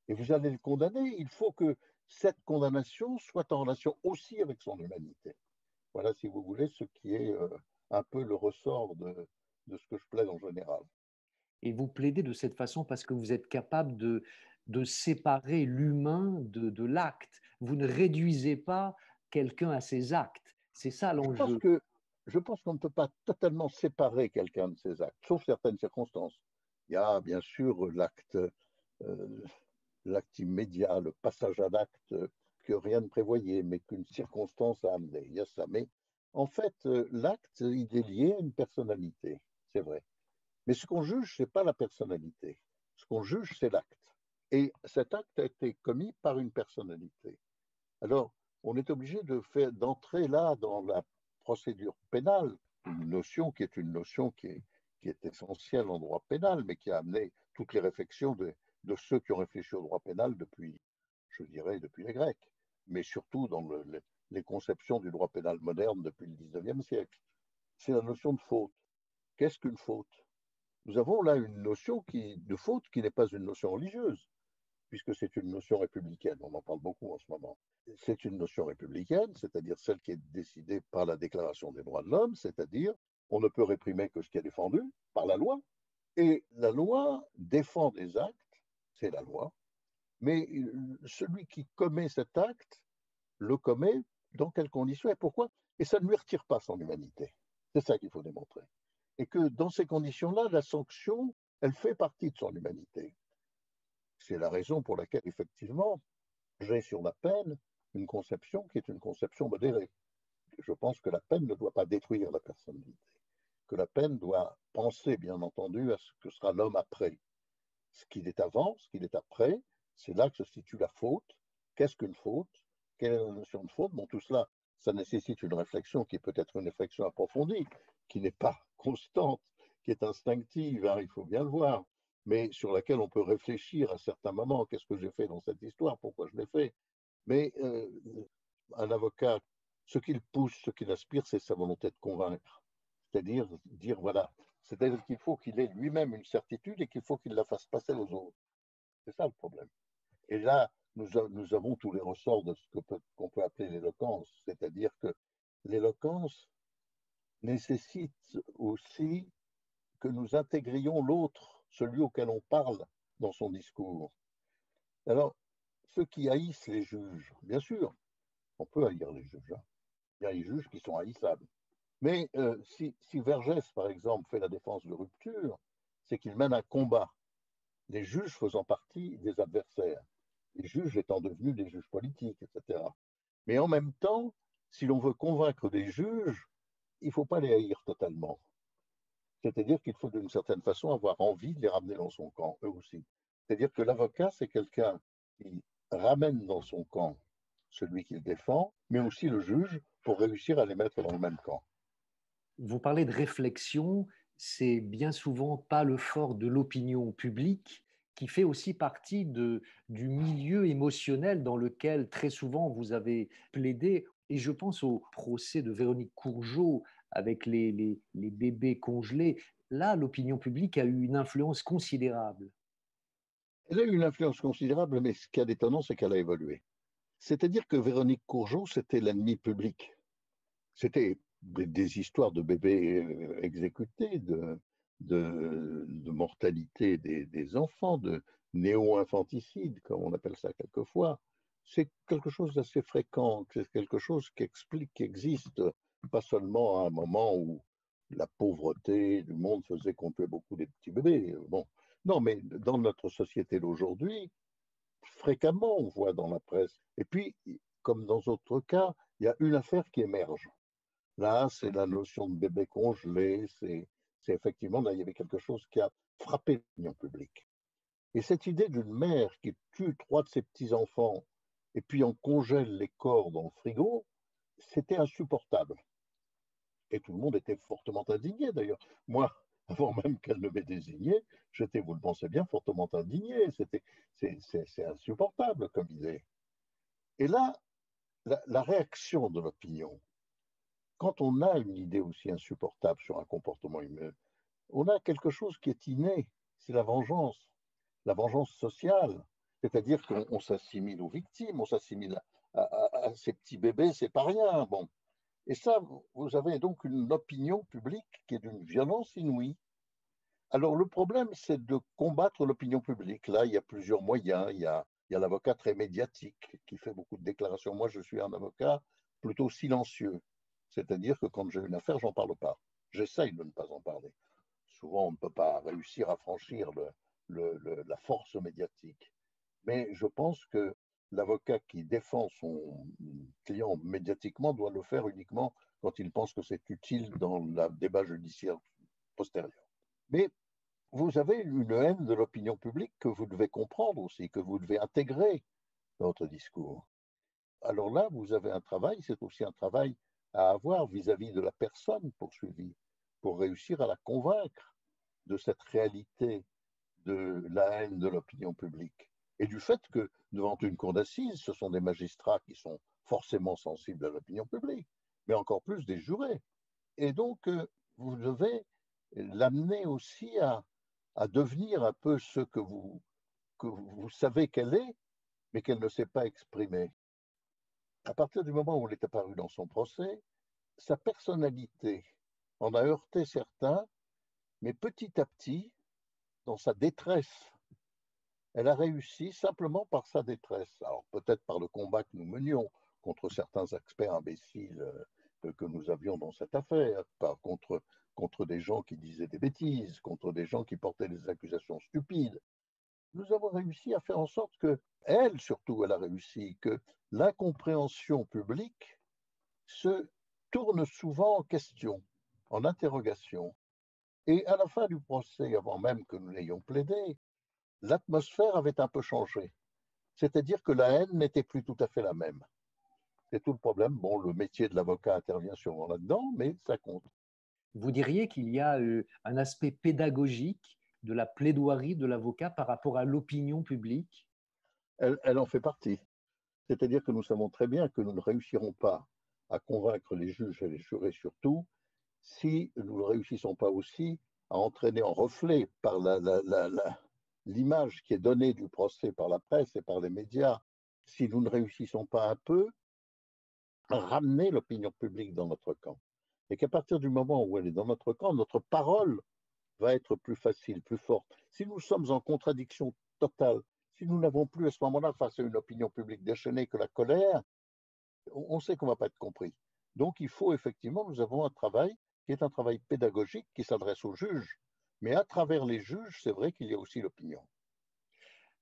Et vous allez le condamner, il faut que cette condamnation soit en relation aussi avec son humanité. Voilà, si vous voulez, ce qui est un peu le ressort de ce que je plaide en général. Et vous plaidez de cette façon parce que vous êtes capable de séparer l'humain de l'acte. Vous ne réduisez pas quelqu'un à ses actes. C'est ça Je pense l'enjeu. que je pense qu'on ne peut pas totalement séparer quelqu'un de ses actes, sauf certaines circonstances. Il y a bien sûr euh, l'acte immédiat, le passage à l'acte que rien ne prévoyait, mais qu'une circonstance a amené. Il y a ça. Mais en fait, l'acte, il est lié à une personnalité, c'est vrai. Mais ce qu'on juge, ce n'est pas la personnalité. Ce qu'on juge, c'est l'acte. Et cet acte a été commis par une personnalité. Alors, on est obligé d'entrer là dans la procédure pénale, une notion qui est une notion qui est essentielle en droit pénal, mais qui a amené toutes les réflexions de ceux qui ont réfléchi au droit pénal depuis, je dirais, depuis les Grecs, mais surtout dans les conceptions du droit pénal moderne depuis le XIXe siècle. C'est la notion de faute. Qu'est-ce qu'une faute? Nous avons là une notion de faute qui n'est pas une notion religieuse, puisque c'est une notion républicaine, on en parle beaucoup en ce moment. C'est une notion républicaine, c'est-à-dire celle qui est décidée par la Déclaration des droits de l'homme, c'est-à-dire on ne peut réprimer que ce qui est défendu par la loi, et la loi défend des actes, c'est la loi, mais celui qui commet cet acte le commet dans quelles conditions et pourquoi, et ça ne lui retire pas son humanité. C'est ça qu'il faut démontrer. Et que dans ces conditions-là, la sanction, elle fait partie de son humanité. C'est la raison pour laquelle, effectivement, j'ai sur la peine une conception qui est une conception modérée. Je pense que la peine ne doit pas détruire la personnalité, que la peine doit penser, bien entendu, à ce que sera l'homme après. Ce qu'il est avant, ce qu'il est après, c'est là que se situe la faute. Qu'est-ce qu'une faute? Quelle est la notion de faute? Bon, tout cela, ça nécessite une réflexion qui peut être une réflexion approfondie, qui n'est pas constante, qui est instinctive, hein, il faut bien le voir, mais sur laquelle on peut réfléchir à certains moments. Qu'est-ce que j'ai fait dans cette histoire? Pourquoi je l'ai fait? Mais un avocat, ce qu'il pousse, ce qu'il aspire, c'est sa volonté de convaincre. C'est-à-dire dire, voilà, c'est-à-dire qu'il faut qu'il ait lui-même une certitude et qu'il faut qu'il la fasse passer aux autres. C'est ça le problème. Et là, nous avons tous les ressorts de ce qu'on peut appeler l'éloquence. C'est-à-dire que l'éloquence nécessite aussi que nous intégrions l'autre, celui auquel on parle dans son discours. Alors, ceux qui haïssent les juges, bien sûr, on peut haïr les juges, hein. Il y a des juges qui sont haïssables. Mais si Vergès, par exemple, fait la défense de rupture, c'est qu'il mène un combat, les juges faisant partie des adversaires, les juges étant devenus des juges politiques, etc. Mais en même temps, si l'on veut convaincre des juges, il ne faut pas les haïr totalement. C'est-à-dire qu'il faut d'une certaine façon avoir envie de les ramener dans son camp, eux aussi. C'est-à-dire que l'avocat, c'est quelqu'un qui ramène dans son camp celui qu'il défend, mais aussi le juge pour réussir à les mettre dans le même camp. Vous parlez de réflexion, c'est bien souvent pas le fort de l'opinion publique qui fait aussi partie du milieu émotionnel dans lequel très souvent vous avez plaidé. Et je pense au procès de Véronique Courgeot avec les bébés congelés. Là, l'opinion publique a eu une influence considérable. Elle a eu une influence considérable, mais ce qui est étonnant, c'est qu'elle a évolué. C'est-à-dire que Véronique Courgeot, c'était l'ennemi public. C'était des histoires de bébés exécutés, de mortalité des enfants, de néo-infanticide, comme on appelle ça quelquefois. C'est quelque chose d'assez fréquent, c'est quelque chose qui explique, qui existe, pas seulement à un moment où la pauvreté du monde faisait qu'on tuait beaucoup des petits bébés. Bon, non, mais dans notre société d'aujourd'hui, fréquemment on voit dans la presse. Et puis, comme dans d'autres cas, il y a une affaire qui émerge. Là, c'est la notion de bébé congelé, c'est effectivement, là, il y avait quelque chose qui a frappé l'opinion publique. Et cette idée d'une mère qui tue trois de ses petits-enfants et puis en congèle les corps dans le frigo, c'était insupportable. Et tout le monde était fortement indigné d'ailleurs. Moi, avant même qu'elle ne m'ait désigné, j'étais, vous le pensez bien, fortement indigné. C'est insupportable comme idée. Et là, la réaction de l'opinion, quand on a une idée aussi insupportable sur un comportement humain, on a quelque chose qui est inné, c'est la vengeance sociale, c'est-à-dire qu'on s'assimile aux victimes, on s'assimile à ces petits bébés, c'est pas rien. Bon. Et ça, vous avez donc une opinion publique qui est d'une violence inouïe. Alors le problème, c'est de combattre l'opinion publique. Là, il y a plusieurs moyens. Il y a l'avocat très médiatique qui fait beaucoup de déclarations. Moi, je suis un avocat plutôt silencieux. C'est-à-dire que quand j'ai une affaire, j'en parle pas. J'essaye de ne pas en parler. Souvent, on ne peut pas réussir à franchir la force médiatique. Mais je pense que l'avocat qui défend son client médiatiquement doit le faire uniquement quand il pense que c'est utile dans le débat judiciaire postérieur. Mais vous avez une haine de l'opinion publique que vous devez comprendre aussi, que vous devez intégrer dans votre discours. Alors là, vous avez un travail, c'est aussi un travail à avoir vis-à-vis de la personne poursuivie, pour réussir à la convaincre de cette réalité de la haine de l'opinion publique et du fait que devant une cour d'assises, ce sont des magistrats qui sont forcément sensibles à l'opinion publique, mais encore plus des jurés. Et donc, vous devez l'amener aussi à devenir un peu ce que vous savez qu'elle est, mais qu'elle ne sait pas exprimer. À partir du moment où elle est apparue dans son procès, sa personnalité en a heurté certains, mais petit à petit, dans sa détresse, elle a réussi simplement par sa détresse. Alors peut-être par le combat que nous menions contre certains experts imbéciles que nous avions dans cette affaire, pas contre des gens qui disaient des bêtises, contre des gens qui portaient des accusations stupides. Nous avons réussi à faire en sorte que, elle surtout, elle a réussi, que l'incompréhension publique se tourne souvent en question, en interrogation. Et à la fin du procès, avant même que nous l'ayons plaidé, l'atmosphère avait un peu changé. C'est-à-dire que la haine n'était plus tout à fait la même. C'est tout le problème. Bon, le métier de l'avocat intervient sûrement là-dedans, mais ça compte. Vous diriez qu'il y a un aspect pédagogique de la plaidoirie de l'avocat par rapport à l'opinion publique? Elle en fait partie. C'est-à-dire que nous savons très bien que nous ne réussirons pas à convaincre les juges et les jurés surtout si nous ne réussissons pas aussi à entraîner en reflet par l'image qui est donnée du procès par la presse et par les médias, si nous ne réussissons pas un peu à ramener l'opinion publique dans notre camp. Et qu'à partir du moment où elle est dans notre camp, notre parole va être plus facile, plus forte. Si nous sommes en contradiction totale, si nous n'avons plus à ce moment-là, face à une opinion publique déchaînée, que la colère, on sait qu'on ne va pas être compris. Donc il faut effectivement, nous avons un travail qui est un travail pédagogique qui s'adresse aux juges. Mais à travers les juges, c'est vrai qu'il y a aussi l'opinion.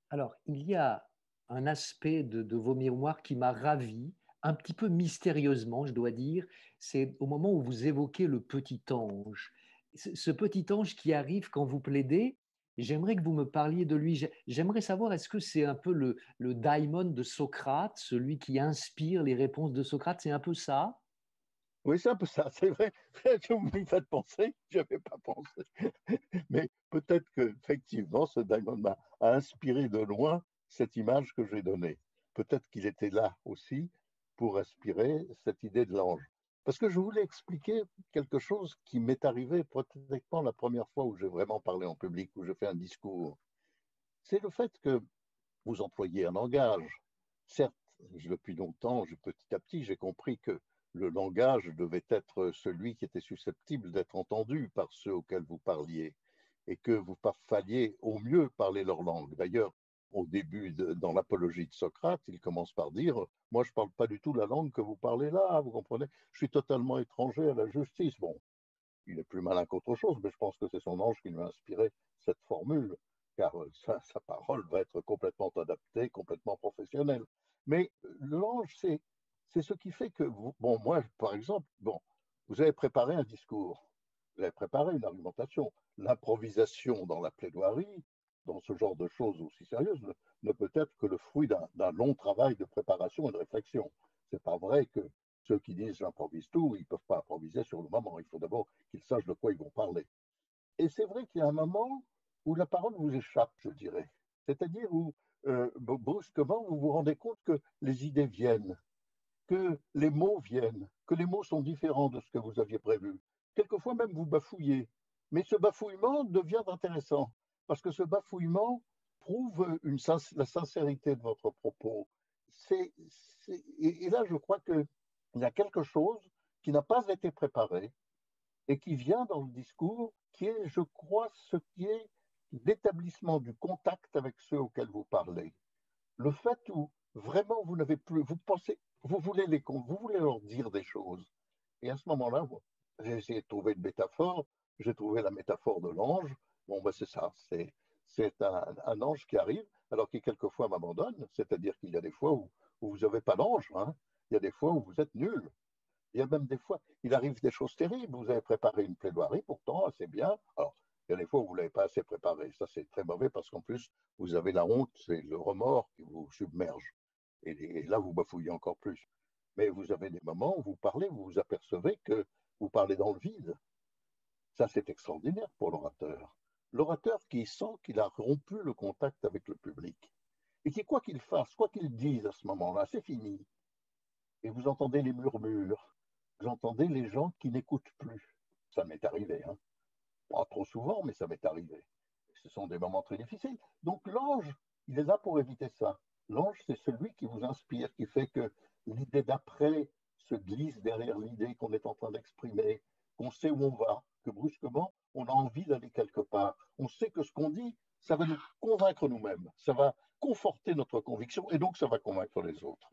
Alors, il y a un aspect de vos mémoires qui m'a ravi, un petit peu mystérieusement, je dois dire, c'est au moment où vous évoquez le petit ange. Ce petit ange qui arrive quand vous plaidez, j'aimerais que vous me parliez de lui. J'aimerais savoir, est-ce que c'est un peu le daimon de Socrate, celui qui inspire les réponses de Socrate? C'est un peu ça? Oui, c'est un peu ça, c'est vrai. Vous me faites penser, je n'avais pas pensé. Mais peut-être qu'effectivement, ce diamond a inspiré de loin cette image que j'ai donnée. Peut-être qu'il était là aussi pour inspirer cette idée de l'ange. Parce que je voulais expliquer quelque chose qui m'est arrivé pratiquement la première fois où j'ai vraiment parlé en public, où j'ai fait un discours. C'est le fait que vous employez un langage. Certes, depuis longtemps, petit à petit, j'ai compris que le langage devait être celui qui était susceptible d'être entendu par ceux auxquels vous parliez et que vous falliez au mieux parler leur langue. D'ailleurs, au début, dans l'apologie de Socrate, il commence par dire, moi, je ne parle pas du tout la langue que vous parlez là, vous comprenez, je suis totalement étranger à la justice. Bon, il est plus malin qu'autre chose, mais je pense que c'est son ange qui lui a inspiré cette formule, car sa parole va être complètement adaptée, complètement professionnelle. Mais l'ange, c'est ce qui fait que, bon, moi, par exemple, bon, vous avez préparé un discours, vous avez préparé une argumentation. L'improvisation dans la plaidoirie, dans ce genre de choses aussi sérieuses, ne peut être que le fruit d'un long travail de préparation et de réflexion. C'est pas vrai que ceux qui disent j'improvise tout, ils ne peuvent pas improviser sur le moment. Il faut d'abord qu'ils sachent de quoi ils vont parler. Et c'est vrai qu'il y a un moment où la parole vous échappe, je dirais. C'est-à-dire où, brusquement, vous vous rendez compte que les idées viennent, que les mots viennent, que les mots sont différents de ce que vous aviez prévu. Quelquefois même, vous bafouillez. Mais ce bafouillement devient intéressant, parce que ce bafouillement prouve la sincérité de votre propos. Et là, je crois qu'il y a quelque chose qui n'a pas été préparé et qui vient dans le discours, qui est, je crois, ce qui est l'établissement du contact avec ceux auxquels vous parlez. Le fait où vraiment vous n'avez plus, vous pensez, vous voulez leur dire des choses. Et à ce moment-là, j'ai essayé de trouver une métaphore. J'ai trouvé la métaphore de l'ange. Bon, ben c'est ça. C'est un ange qui arrive, alors qui quelquefois m'abandonne. C'est-à-dire qu'il y a des fois où vous n'avez pas d'ange. Hein. Il y a des fois où vous êtes nul. Il y a même des fois, il arrive des choses terribles. Vous avez préparé une plaidoirie, pourtant, assez bien. Alors, il y a des fois où vous ne l'avez pas assez préparé. Ça, c'est très mauvais parce qu'en plus, vous avez la honte, c'est le remords qui vous submerge. Et là, vous bafouillez encore plus. Mais vous avez des moments où vous parlez, vous vous apercevez que vous parlez dans le vide. Ça, c'est extraordinaire pour l'orateur. L'orateur qui sent qu'il a rompu le contact avec le public. Et qui, quoi qu'il fasse, quoi qu'il dise à ce moment-là, c'est fini. Et vous entendez les murmures, vous entendez les gens qui n'écoutent plus. Ça m'est arrivé, hein. Pas trop souvent, mais ça m'est arrivé. Ce sont des moments très difficiles. Donc l'ange, il est là pour éviter ça. L'ange, c'est celui qui vous inspire, qui fait que l'idée d'après se glisse derrière l'idée qu'on est en train d'exprimer, qu'on sait où on va, que brusquement, on a envie d'aller quelque part. On sait que ce qu'on dit, ça va nous convaincre nous-mêmes, ça va conforter notre conviction et donc ça va convaincre les autres.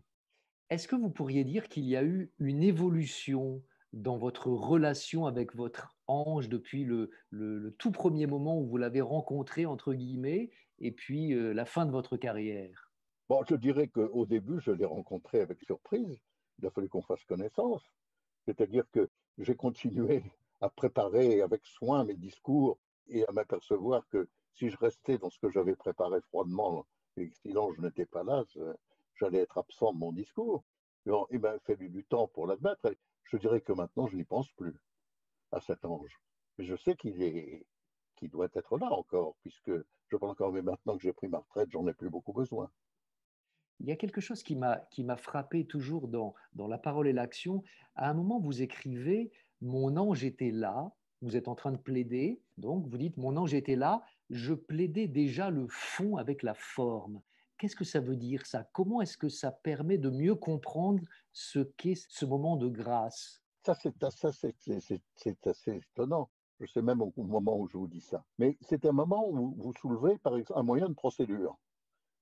Est-ce que vous pourriez dire qu'il y a eu une évolution dans votre relation avec votre ange depuis le tout premier moment où vous l'avez rencontré, entre guillemets, et puis la fin de votre carrière? Bon, je dirais qu'au début, je l'ai rencontré avec surprise. Il a fallu qu'on fasse connaissance. C'est-à-dire que j'ai continué à préparer avec soin mes discours et à m'apercevoir que si je restais dans ce que j'avais préparé froidement et que sinon je n'étais pas là, j'allais être absent de mon discours. Alors, il m'a fallu du temps pour l'admettre. Et je dirais que maintenant, je n'y pense plus à cet ange. Mais je sais qu'il doit être là encore, puisque je pense encore, mais maintenant que j'ai pris ma retraite, j'en ai plus beaucoup besoin. Il y a quelque chose qui m'a frappé toujours dans La parole et l'action. À un moment, vous écrivez, mon ange était là, vous êtes en train de plaider, donc vous dites, mon ange était là, je plaidais déjà le fond avec la forme. Qu'est-ce que ça veut dire ça? Comment est-ce que ça permet de mieux comprendre ce qu'est ce moment de grâce? C'est assez étonnant. Je sais même au moment où je vous dis ça. Mais c'est un moment où vous soulevez, par exemple, un moyen de procédure.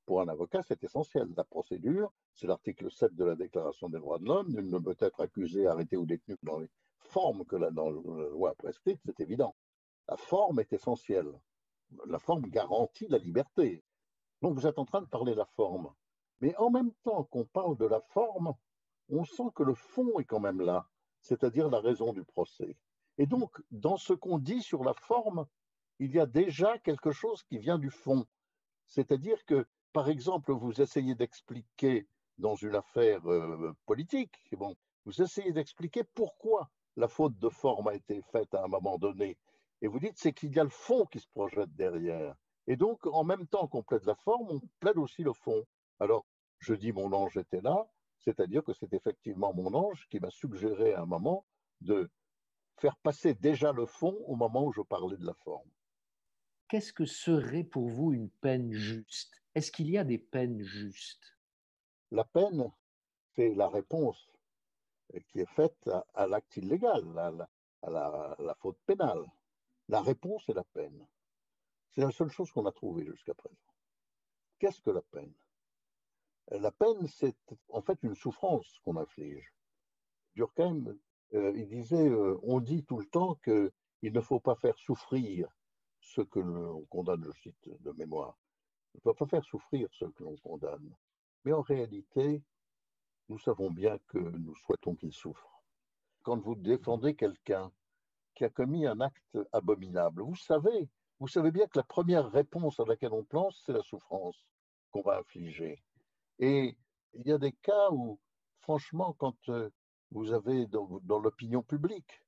Pour un avocat, c'est essentiel. La procédure, c'est l'article 7 de la Déclaration des droits de l'homme. Nul ne peut être accusé, arrêté ou détenu dans les formes que dans la loi prescrite, c'est évident. La forme est essentielle. La forme garantit la liberté. Donc vous êtes en train de parler de la forme. Mais en même temps qu'on parle de la forme, on sent que le fond est quand même là, c'est-à-dire la raison du procès. Et donc, dans ce qu'on dit sur la forme, il y a déjà quelque chose qui vient du fond. C'est-à-dire que, par exemple, vous essayez d'expliquer dans une affaire politique, bon, vous essayez d'expliquer pourquoi la faute de forme a été faite à un moment donné. Et vous dites, c'est qu'il y a le fond qui se projette derrière. Et donc, en même temps qu'on plaide la forme, on plaide aussi le fond. Alors, je dis mon ange était là, c'est-à-dire que c'est effectivement mon ange qui m'a suggéré à un moment de faire passer déjà le fond au moment où je parlais de la forme. Qu'est-ce que serait pour vous une peine juste? Est-ce qu'il y a des peines justes? La peine, c'est la réponse qui est faite à l'acte illégal, à la faute pénale. La réponse est la peine. C'est la seule chose qu'on a trouvée jusqu'à présent. Qu'est-ce que la peine? La peine, c'est en fait une souffrance qu'on inflige. Durkheim, il disait, on dit tout le temps qu'il ne faut pas faire souffrir ceux que l'on condamne, je cite de mémoire. On ne peut pas faire souffrir ceux que l'on condamne. Mais en réalité, nous savons bien que nous souhaitons qu'ils souffrent. Quand vous défendez quelqu'un qui a commis un acte abominable, vous savez bien que la première réponse à laquelle on pense, c'est la souffrance qu'on va infliger. Et il y a des cas où, franchement, quand vous avez dans l'opinion publique,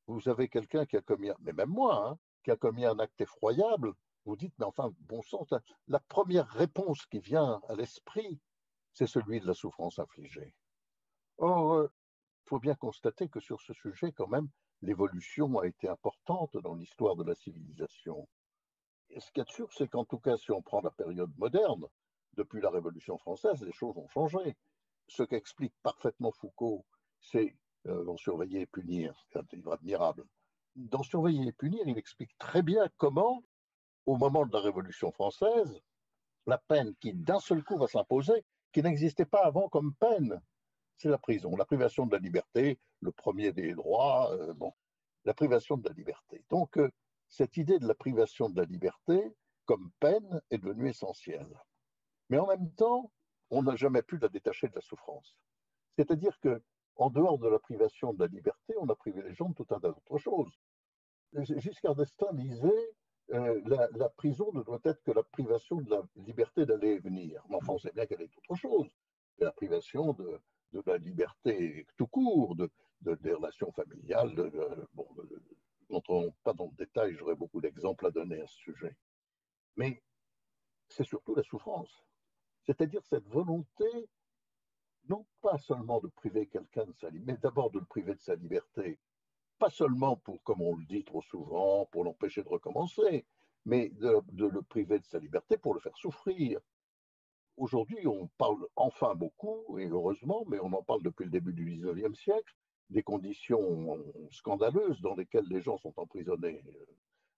vous avez quelqu'un qui a commis, mais même moi, hein, qui a commis un acte effroyable, vous dites, mais enfin, bon sang, la première réponse qui vient à l'esprit, c'est celui de la souffrance infligée. Or, il faut bien constater que sur ce sujet, quand même, l'évolution a été importante dans l'histoire de la civilisation. Et ce qu'il y a de sûr, c'est qu'en tout cas, si on prend la période moderne, depuis la Révolution française, les choses ont changé. Ce qu'explique parfaitement Foucault, c'est dans Surveiller et punir, c'est un livre admirable. Dans Surveiller et punir, il explique très bien comment, au moment de la Révolution française, la peine qui d'un seul coup va s'imposer, qui n'existait pas avant comme peine, c'est la prison, la privation de la liberté, le premier des droits, la privation de la liberté. Donc, cette idée de la privation de la liberté comme peine est devenue essentielle. Mais en même temps, on n'a jamais pu la détacher de la souffrance. C'est-à-dire que, en dehors de la privation de la liberté, on a privé les gens de tout un tas d'autres choses. Giscard d'Estaing disait la prison ne doit être que la privation de la liberté d'aller et venir. Mais enfin, on sait bien qu'elle est autre chose. C'est la privation de la liberté tout court, des relations familiales. N'entrons pas dans le détail, j'aurais beaucoup d'exemples à donner à ce sujet. Mais c'est surtout la souffrance. C'est-à-dire cette volonté, non pas seulement de priver quelqu'un de sa liberté, mais d'abord de le priver de sa liberté, pas seulement pour, comme on le dit trop souvent, pour l'empêcher de recommencer, mais de le priver de sa liberté pour le faire souffrir. Aujourd'hui, on parle enfin beaucoup, et heureusement, mais on en parle depuis le début du XIXe siècle, des conditions scandaleuses dans lesquelles les gens sont emprisonnés.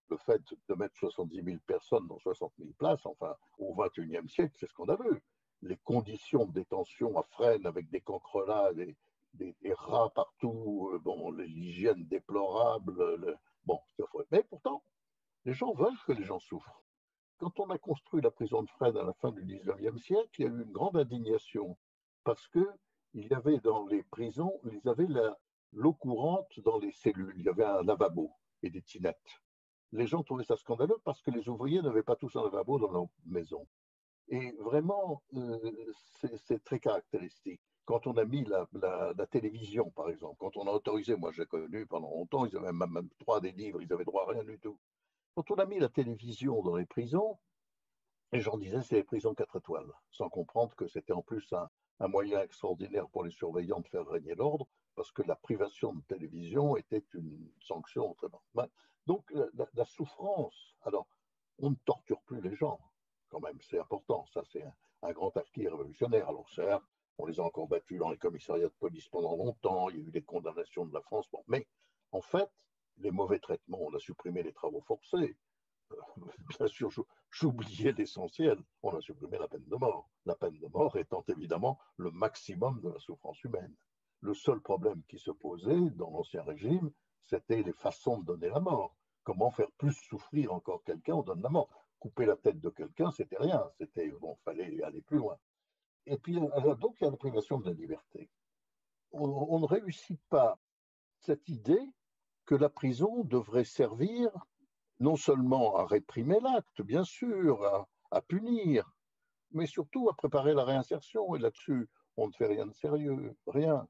Le fait de mettre 70 000 personnes dans 60 000 places, enfin, au XXIe siècle, c'est scandaleux. Les conditions de détention à Fresnes avec des cancrelats, des rats partout, l'hygiène déplorable. Bon, mais pourtant, les gens veulent que les gens souffrent. Quand on a construit la prison de Fresnes à la fin du XIXe siècle, il y a eu une grande indignation parce que il y avait dans les prisons, ils avaient l'eau courante dans les cellules, il y avait un lavabo et des tinettes. Les gens trouvaient ça scandaleux parce que les ouvriers n'avaient pas tous un lavabo dans leur maison. Et vraiment, c'est très caractéristique. Quand on a mis la télévision, par exemple, quand on a autorisé, moi j'ai connu pendant longtemps, ils avaient même droit à des livres, ils avaient droit à rien du tout. Quand on a mis la télévision dans les prisons, les gens disaient c'est les prisons 4 étoiles, sans comprendre que c'était en plus un moyen extraordinaire pour les surveillants de faire régner l'ordre, parce que la privation de télévision était une sanction très bonne. Donc la souffrance, alors on ne torture plus les gens, quand même, c'est important, ça c'est un grand acquis révolutionnaire. Alors certes, on les a encore battus dans les commissariats de police pendant longtemps, il y a eu des condamnations de la France, mais en fait, les mauvais traitements, on a supprimé les travaux forcés, bien sûr, j'oubliais l'essentiel. On a supprimé la peine de mort. La peine de mort étant évidemment le maximum de la souffrance humaine. Le seul problème qui se posait dans l'Ancien Régime, c'était les façons de donner la mort. Comment faire plus souffrir encore quelqu'un, on donne la mort. Couper la tête de quelqu'un, c'était rien. C'était, bon, fallait aller plus loin. Et puis, donc, il y a la privation de la liberté. On ne réussit pas cette idée que la prison devrait servir non seulement à réprimer l'acte, bien sûr, à punir, mais surtout à préparer la réinsertion. Et là-dessus, on ne fait rien de sérieux, rien.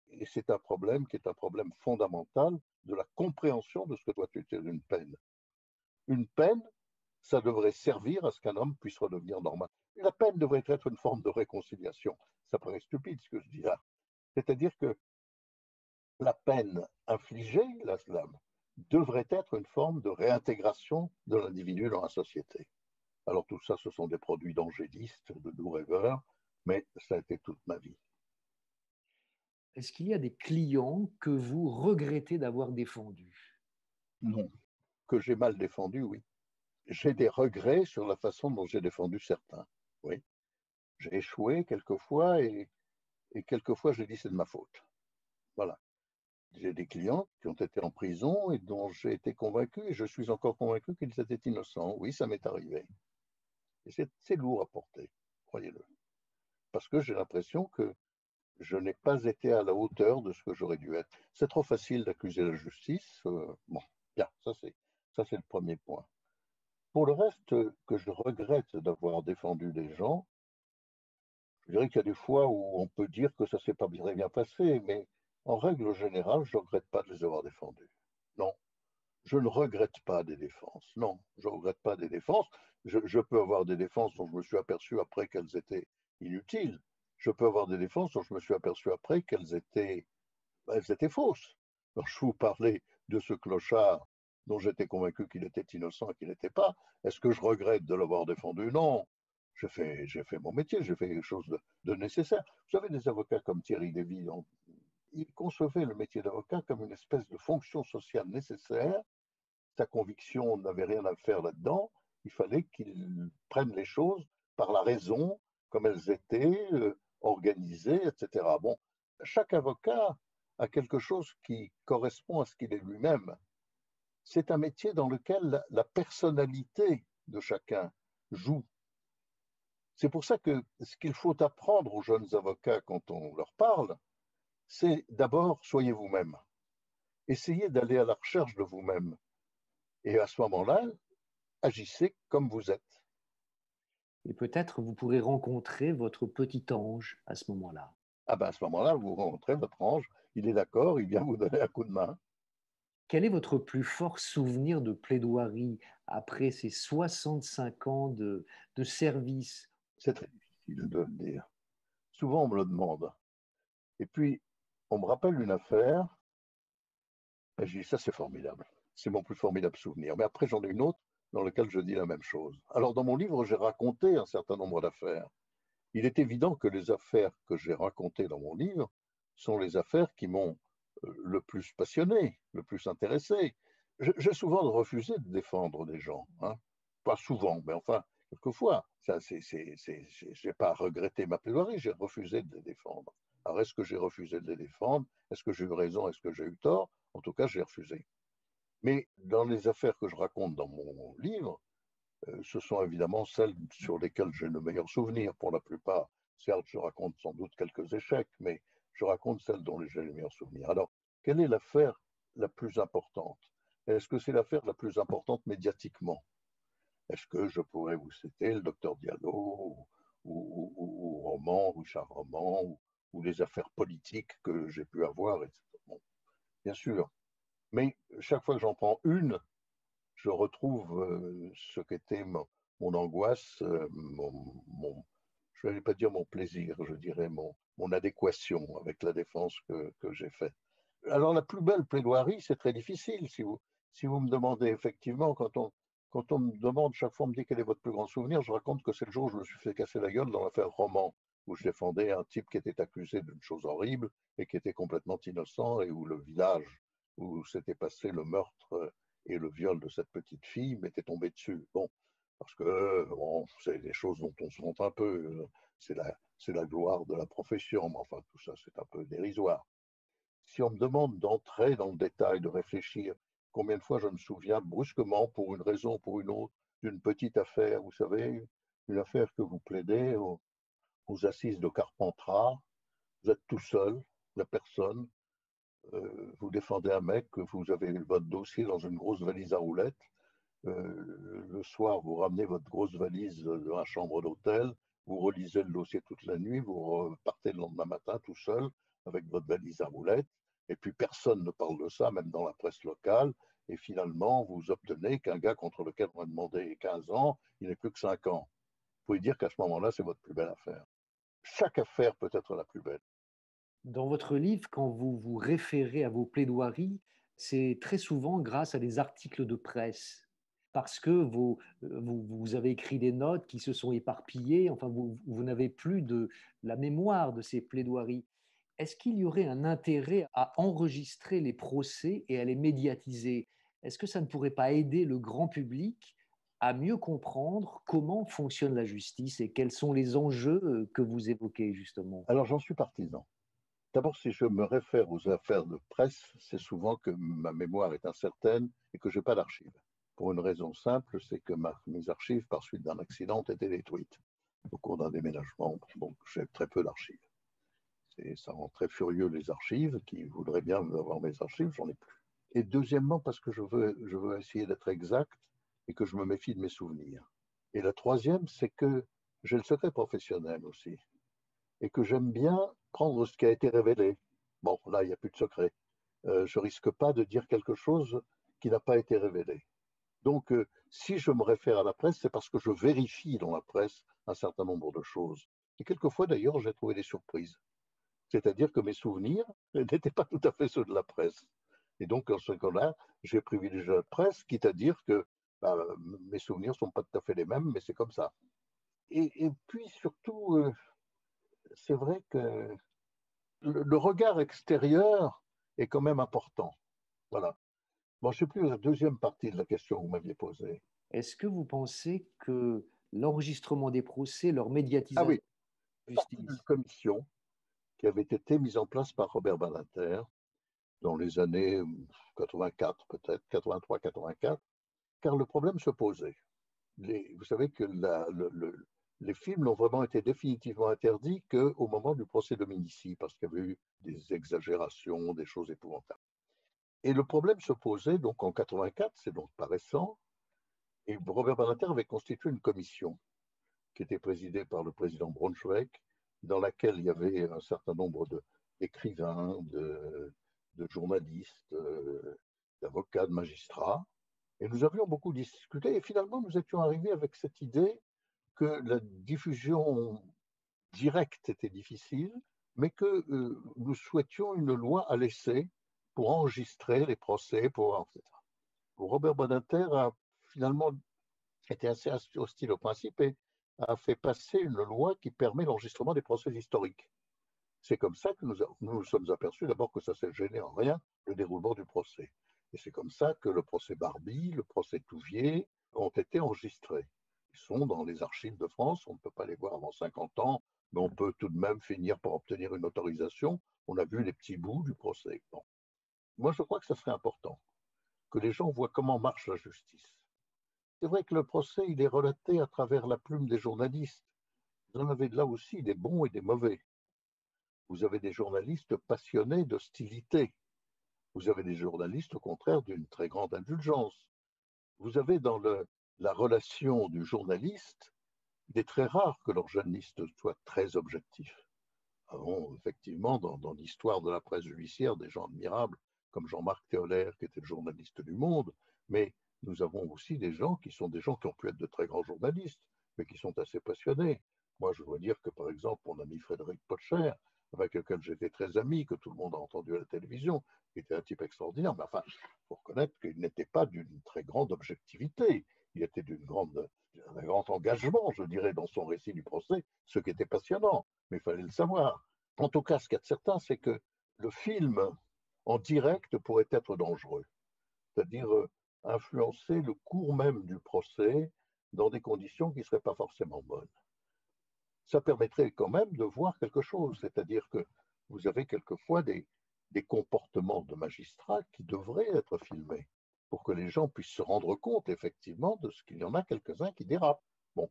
Et c'est un problème qui est un problème fondamental de la compréhension de ce que doit être une peine. Une peine, ça devrait servir à ce qu'un homme puisse redevenir normal. Et la peine devrait être une forme de réconciliation. Ça paraît stupide ce que je dis là. C'est-à-dire que la peine infligée, la slam, devrait être une forme de réintégration de l'individu dans la société. Alors tout ça, ce sont des produits d'angélistes, de doux rêveurs, mais ça a été toute ma vie. Est-ce qu'il y a des clients que vous regrettez d'avoir défendus? Non. Que j'ai mal défendu, oui. J'ai des regrets sur la façon dont j'ai défendu certains. Oui. J'ai échoué quelquefois et quelquefois j'ai dit c'est de ma faute. Voilà. J'ai des clients qui ont été en prison et dont j'ai été convaincu, et je suis encore convaincu qu'ils étaient innocents. Oui, ça m'est arrivé. Et c'est lourd à porter, croyez-le. Parce que j'ai l'impression que je n'ai pas été à la hauteur de ce que j'aurais dû être. C'est trop facile d'accuser la justice. Bon, bien, ça c'est le premier point. Pour le reste, que je regrette d'avoir défendu des gens, je dirais qu'il y a des fois où on peut dire que ça ne s'est pas très bien passé, mais en règle générale, je ne regrette pas de les avoir défendus. Non, je ne regrette pas des défenses. Non, je ne regrette pas des défenses. Je peux avoir des défenses dont je me suis aperçu après qu'elles étaient inutiles. Je peux avoir des défenses dont je me suis aperçu après qu'elles étaient fausses. Alors, je vous parlais de ce clochard dont j'étais convaincu qu'il était innocent et qu'il n'était pas. Est-ce que je regrette de l'avoir défendu? Non. J'ai fait mon métier, j'ai fait quelque chose de nécessaire. Vous savez, des avocats comme Thierry Lévy, ils concevaient le métier d'avocat comme une espèce de fonction sociale nécessaire. Sa conviction n'avait rien à faire là-dedans. Il fallait qu'il prenne les choses par la raison, comme elles étaient, organisées, etc. Bon, chaque avocat a quelque chose qui correspond à ce qu'il est lui-même. C'est un métier dans lequel la personnalité de chacun joue. C'est pour ça que ce qu'il faut apprendre aux jeunes avocats quand on leur parle, c'est d'abord soyez vous-même. Essayez d'aller à la recherche de vous-même. Et à ce moment-là, agissez comme vous êtes. Et peut-être vous pourrez rencontrer votre petit ange à ce moment-là. Ah ben à ce moment-là, vous rencontrez votre ange, il est d'accord, il vient vous donner un coup de main. Quel est votre plus fort souvenir de plaidoirie après ces 65 ans de service? C'est très difficile de le dire. Souvent, on me le demande. Et puis, on me rappelle une affaire, et je dis, ça c'est formidable. C'est mon plus formidable souvenir. Mais après, j'en ai une autre dans laquelle je dis la même chose. Alors, dans mon livre, j'ai raconté un certain nombre d'affaires. Il est évident que les affaires que j'ai racontées dans mon livre sont les affaires qui m'ont le plus passionné, le plus intéressé. J'ai souvent refusé de défendre des gens, hein. Pas souvent, mais enfin, quelquefois. Je n'ai pas regretté ma plaidoirie, j'ai refusé de les défendre. Alors, est-ce que j'ai refusé de les défendre? Est-ce que j'ai eu raison? Est-ce que j'ai eu tort? En tout cas, j'ai refusé. Mais dans les affaires que je raconte dans mon livre, ce sont évidemment celles sur lesquelles j'ai le meilleur souvenir pour la plupart. Certes, je raconte sans doute quelques échecs, mais je raconte celles dont j'ai le meilleur souvenir. Alors, quelle est l'affaire la plus importante? Est-ce que c'est l'affaire la plus importante médiatiquement? Est-ce que je pourrais vous citer le docteur Diallo ou Roman, Richard Roman, ou les affaires politiques que j'ai pu avoir, etc. Bon, bien sûr. Mais chaque fois que j'en prends une, je retrouve ce qu'était mon angoisse, je ne vais pas dire mon plaisir, je dirais mon adéquation avec la défense que j'ai faite. Alors la plus belle plaidoirie, c'est très difficile. Si vous me demandez effectivement, quand on me demande, chaque fois on me dit quel est votre plus grand souvenir, je raconte que c'est le jour où je me suis fait casser la gueule dans l'affaire Roman, où je défendais un type qui était accusé d'une chose horrible et qui était complètement innocent, et où le village où s'était passé le meurtre et le viol de cette petite fille m'était tombé dessus. Bon, parce que bon, c'est des choses dont on se rend un peu, c'est la gloire de la profession, mais enfin tout ça c'est un peu dérisoire. Si on me demande d'entrer dans le détail, de réfléchir, combien de fois je me souviens brusquement, pour une raison ou pour une autre, d'une petite affaire, vous savez, une affaire que vous plaidez aux assises de Carpentras, vous êtes tout seul, la personne, vous défendez un mec, vous avez votre dossier dans une grosse valise à roulettes, le soir, vous ramenez votre grosse valise dans la chambre d'hôtel, vous relisez le dossier toute la nuit, vous partez le lendemain matin tout seul avec votre valise à roulettes, et puis personne ne parle de ça, même dans la presse locale, et finalement, vous obtenez qu'un gars contre lequel on a demandé 15 ans, il n'est plus que 5 ans. Vous pouvez dire qu'à ce moment-là, c'est votre plus belle affaire. Chaque affaire peut être la plus belle. Dans votre livre, quand vous vous référez à vos plaidoiries, c'est très souvent grâce à des articles de presse, parce que vous avez écrit des notes qui se sont éparpillées, enfin vous n'avez plus de la mémoire de ces plaidoiries. Est-ce qu'il y aurait un intérêt à enregistrer les procès et à les médiatiser? Est-ce que ça ne pourrait pas aider le grand public à mieux comprendre comment fonctionne la justice et quels sont les enjeux que vous évoquez justement? Alors j'en suis partisan. D'abord, si je me réfère aux affaires de presse, c'est souvent que ma mémoire est incertaine et que je n'ai pas d'archives. Pour une raison simple, c'est que mes archives, par suite d'un accident, ont été détruites au cours d'un déménagement, donc j'ai très peu d'archives. Ça rend très furieux les archives, qui voudraient bien avoir mes archives, j'en ai plus. Et deuxièmement, parce que je veux essayer d'être exact et que je me méfie de mes souvenirs. Et la troisième, c'est que j'ai le secret professionnel aussi et que j'aime bien prendre ce qui a été révélé. Bon, là, il n'y a plus de secret. Je ne risque pas de dire quelque chose qui n'a pas été révélé. Donc, si je me réfère à la presse, c'est parce que je vérifie dans la presse un certain nombre de choses. Et quelquefois, d'ailleurs, j'ai trouvé des surprises. C'est-à-dire que mes souvenirs n'étaient pas tout à fait ceux de la presse. Et donc, dans ce cas-là, j'ai privilégié la presse, quitte à dire que bah, mes souvenirs ne sont pas tout à fait les mêmes, mais c'est comme ça. Et puis surtout, c'est vrai que le regard extérieur est quand même important. Voilà. Bon, je ne sais plus la deuxième partie de la question que vous m'aviez posée. Est-ce que vous pensez que l'enregistrement des procès, leur Ah médiatisation oui, de c'est la partie d'une justice, commission qui avait été mise en place par Robert Badinter dans les années 84, peut-être, 83-84, car le problème se posait. Vous savez que les films n'ont vraiment été définitivement interdits qu'au moment du procès Dominici, parce qu'il y avait eu des exagérations, des choses épouvantables. Et le problème se posait donc en 84, c'est donc pas récent, et Robert Badinter avait constitué une commission qui était présidée par le président Braunschweig, dans laquelle il y avait un certain nombre d'écrivains, de journalistes, d'avocats, de magistrats. Et nous avions beaucoup discuté et finalement nous étions arrivés avec cette idée que la diffusion directe était difficile, mais que nous souhaitions une loi à l'essai pour enregistrer les procès, etc. Robert Badinter a finalement été assez hostile au principe et a fait passer une loi qui permet l'enregistrement des procès historiques. C'est comme ça que nous sommes aperçus d'abord que ça s'est gêné en rien le déroulement du procès. Et c'est comme ça que le procès Barbie, le procès Touvier ont été enregistrés. Ils sont dans les archives de France, on ne peut pas les voir avant 50 ans, mais on peut tout de même finir par obtenir une autorisation. On a vu les petits bouts du procès. Bon. Moi, je crois que ça serait important, que les gens voient comment marche la justice. C'est vrai que le procès, il est relaté à travers la plume des journalistes. Vous en avez là aussi des bons et des mauvais. Vous avez des journalistes passionnés d'hostilité. Vous avez des journalistes, au contraire, d'une très grande indulgence. Vous avez dans la relation du journaliste, il est très rare que leur journaliste soit très objectif. Bon, effectivement, dans l'histoire de la presse judiciaire, des gens admirables comme Jean-Marc Théolaire, qui était le journaliste du Monde, mais nous avons aussi des gens qui sont des gens qui ont pu être de très grands journalistes, mais qui sont assez passionnés. Moi, je dois dire que, par exemple, mon ami Frédéric Potcher, avec lequel j'étais très ami, que tout le monde a entendu à la télévision, qui était un type extraordinaire, mais enfin, il faut reconnaître qu'il n'était pas d'une très grande objectivité. Il était d'un grand engagement, je dirais, dans son récit du procès, ce qui était passionnant, mais il fallait le savoir. En tout cas, ce qu'il y a de certain, c'est que le film en direct pourrait être dangereux, c'est-à-dire influencer le cours même du procès dans des conditions qui ne seraient pas forcément bonnes. Ça permettrait quand même de voir quelque chose, c'est-à-dire que vous avez quelquefois des comportements de magistrats qui devraient être filmés pour que les gens puissent se rendre compte effectivement de ce qu'il y en a quelques-uns qui dérapent. Bon,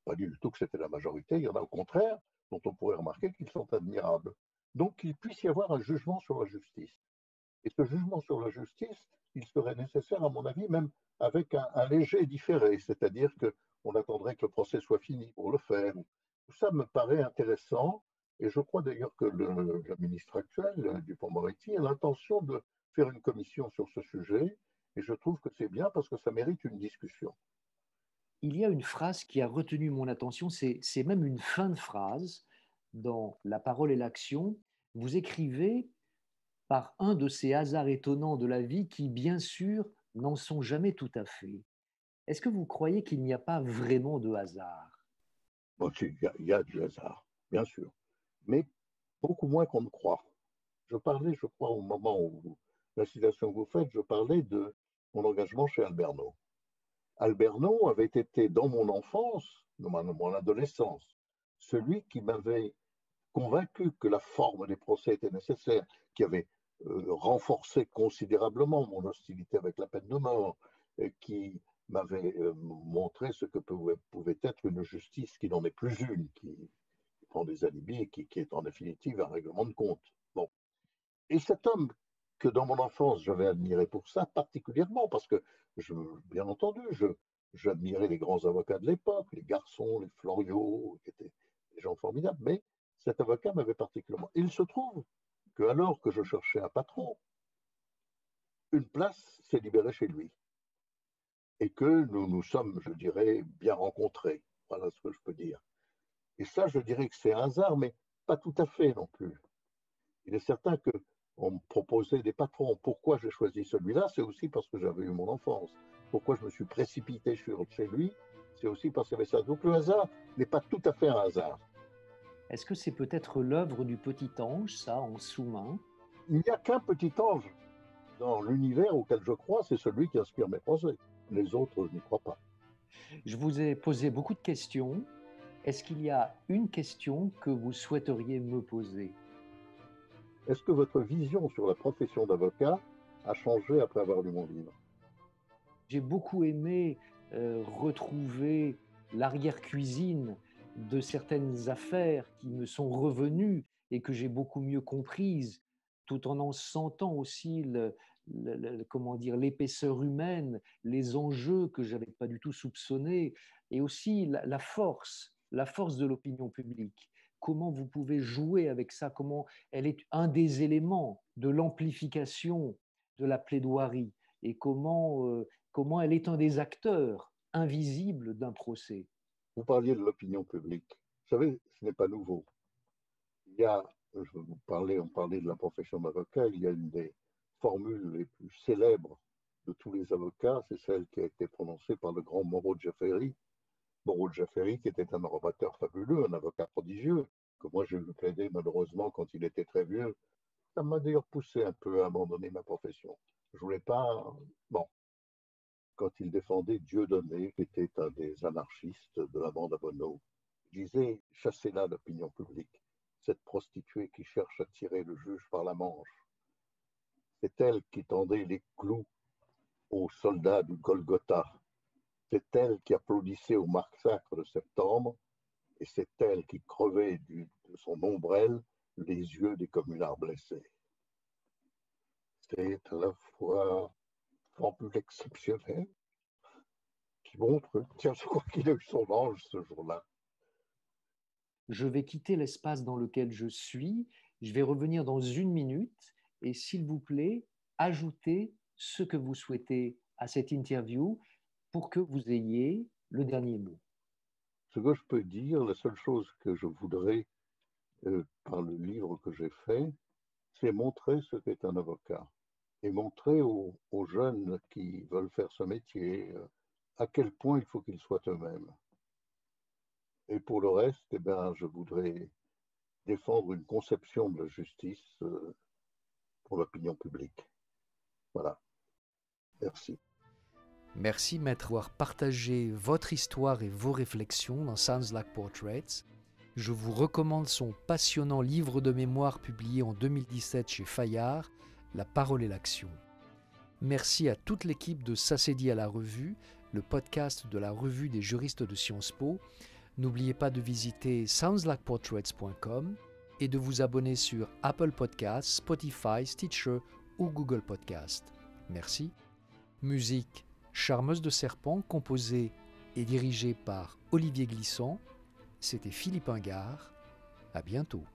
pas du tout que c'était la majorité, il y en a au contraire dont on pourrait remarquer qu'ils sont admirables. Donc qu'il puisse y avoir un jugement sur la justice. Et ce jugement sur la justice, il serait nécessaire, à mon avis, même avec un léger différé, c'est-à-dire qu'on attendrait que le procès soit fini pour le faire. Tout ça me paraît intéressant, et je crois d'ailleurs que le ministre actuel, Dupond-Moretti, a l'intention de faire une commission sur ce sujet, et je trouve que c'est bien parce que ça mérite une discussion. il y a une phrase qui a retenu mon attention, c'est même une fin de phrase dans La parole et l'action. Vous écrivez par un de ces hasards étonnants de la vie qui, bien sûr, n'en sont jamais tout à fait. Est-ce que vous croyez qu'il n'y a pas vraiment de hasard? Bon, il y a du hasard, bien sûr, mais beaucoup moins qu'on ne croit. Je parlais, je crois, au moment où la citation que vous faites, je parlais de mon engagement chez Alberno. Alberno avait été, dans mon enfance, dans mon adolescence, celui qui m'avait convaincu que la forme des procès était nécessaire, qui avait renforcé considérablement mon hostilité avec la peine de mort, et qui m'avait montré ce que pouvait être une justice qui n'en est plus une, qui prend des alibis et qui est en définitive un règlement de compte. Bon. Et cet homme que dans mon enfance j'avais admiré pour ça particulièrement, parce que, bien entendu, j'admirais les grands avocats de l'époque, les Garçons, les Floriot, qui étaient des gens formidables, mais cet avocat m'avait particulièrement. Il se trouve que alors que je cherchais un patron, une place s'est libérée chez lui et que nous nous sommes, je dirais, bien rencontrés. Voilà ce que je peux dire. Et ça, je dirais que c'est un hasard, mais pas tout à fait non plus. Il est certain que on me proposait des patrons. Pourquoi j'ai choisi celui-là? C'est aussi parce que j'avais eu mon enfance. Pourquoi je me suis précipité chez lui? C'est aussi parce qu'il y avait ça. Donc le hasard n'est pas tout à fait un hasard. Est-ce que c'est peut-être l'œuvre du petit ange, ça, en sous-main? Il n'y a qu'un petit ange dans l'univers auquel je crois, c'est celui qui inspire mes projets. Les autres, je n'y crois pas. Je vous ai posé beaucoup de questions. Est-ce qu'il y a une question que vous souhaiteriez me poser? Est-ce que votre vision sur la profession d'avocat a changé après avoir lu mon livre? J'ai beaucoup aimé retrouver l'arrière-cuisine de certaines affaires qui me sont revenues et que j'ai beaucoup mieux comprises, tout en sentant aussi comment dire, l'épaisseur humaine, les enjeux que je n'avais pas du tout soupçonnés, et aussi la force de l'opinion publique. Comment vous pouvez jouer avec ça, comment elle est un des éléments de l'amplification de la plaidoirie, et comment elle est un des acteurs invisibles d'un procès. Vous parliez de l'opinion publique. Vous savez, ce n'est pas nouveau. Il y a, on parlait de la profession d'avocat, il y a une des formules les plus célèbres de tous les avocats, c'est celle qui a été prononcée par le grand Moreau Jafferi. Moreau Jafferi, qui était un orateur fabuleux, un avocat prodigieux, que moi j'ai vu plaider malheureusement quand il était très vieux. Ça m'a d'ailleurs poussé un peu à abandonner ma profession. Je voulais pas. Bon, quand il défendait Dieudonné, qui était un des anarchistes de la bande à Bonneau, il disait chassez-la l'opinion publique, cette prostituée qui cherche à tirer le juge par la manche. C'est elle qui tendait les clous aux soldats du Golgotha. C'est elle qui applaudissait au massacre de septembre, et c'est elle qui crevait de son ombrelle les yeux des communards blessés. C'est à la fois formule exceptionnelle qui montre, tiens, je crois qu'il a eu son ange ce jour-là. Je vais quitter l'espace dans lequel je suis, je vais revenir dans 1 minute, et s'il vous plaît, ajoutez ce que vous souhaitez à cette interview pour que vous ayez le dernier mot. Ce que je peux dire, la seule chose que je voudrais, par le livre que j'ai fait, c'est montrer ce qu'est un avocat et montrer aux jeunes qui veulent faire ce métier à quel point il faut qu'ils soient eux-mêmes. Et pour le reste, eh bien, je voudrais défendre une conception de la justice pour l'opinion publique. Voilà. Merci. Merci Maître d'avoir partagé votre histoire et vos réflexions dans Sounds Like Portraits. Je vous recommande son passionnant livre de mémoire publié en 2017 chez Fayard, La parole et l'action. Merci à toute l'équipe de Ça s'est dit à la revue, le podcast de la revue des juristes de Sciences Po. N'oubliez pas de visiter soundslikeportraits.com et de vous abonner sur Apple Podcasts, Spotify, Stitcher ou Google Podcasts. Merci. Musique Charmeuse de serpent, composée et dirigée par Olivier Glissant. C'était Philippe Ingard. À bientôt.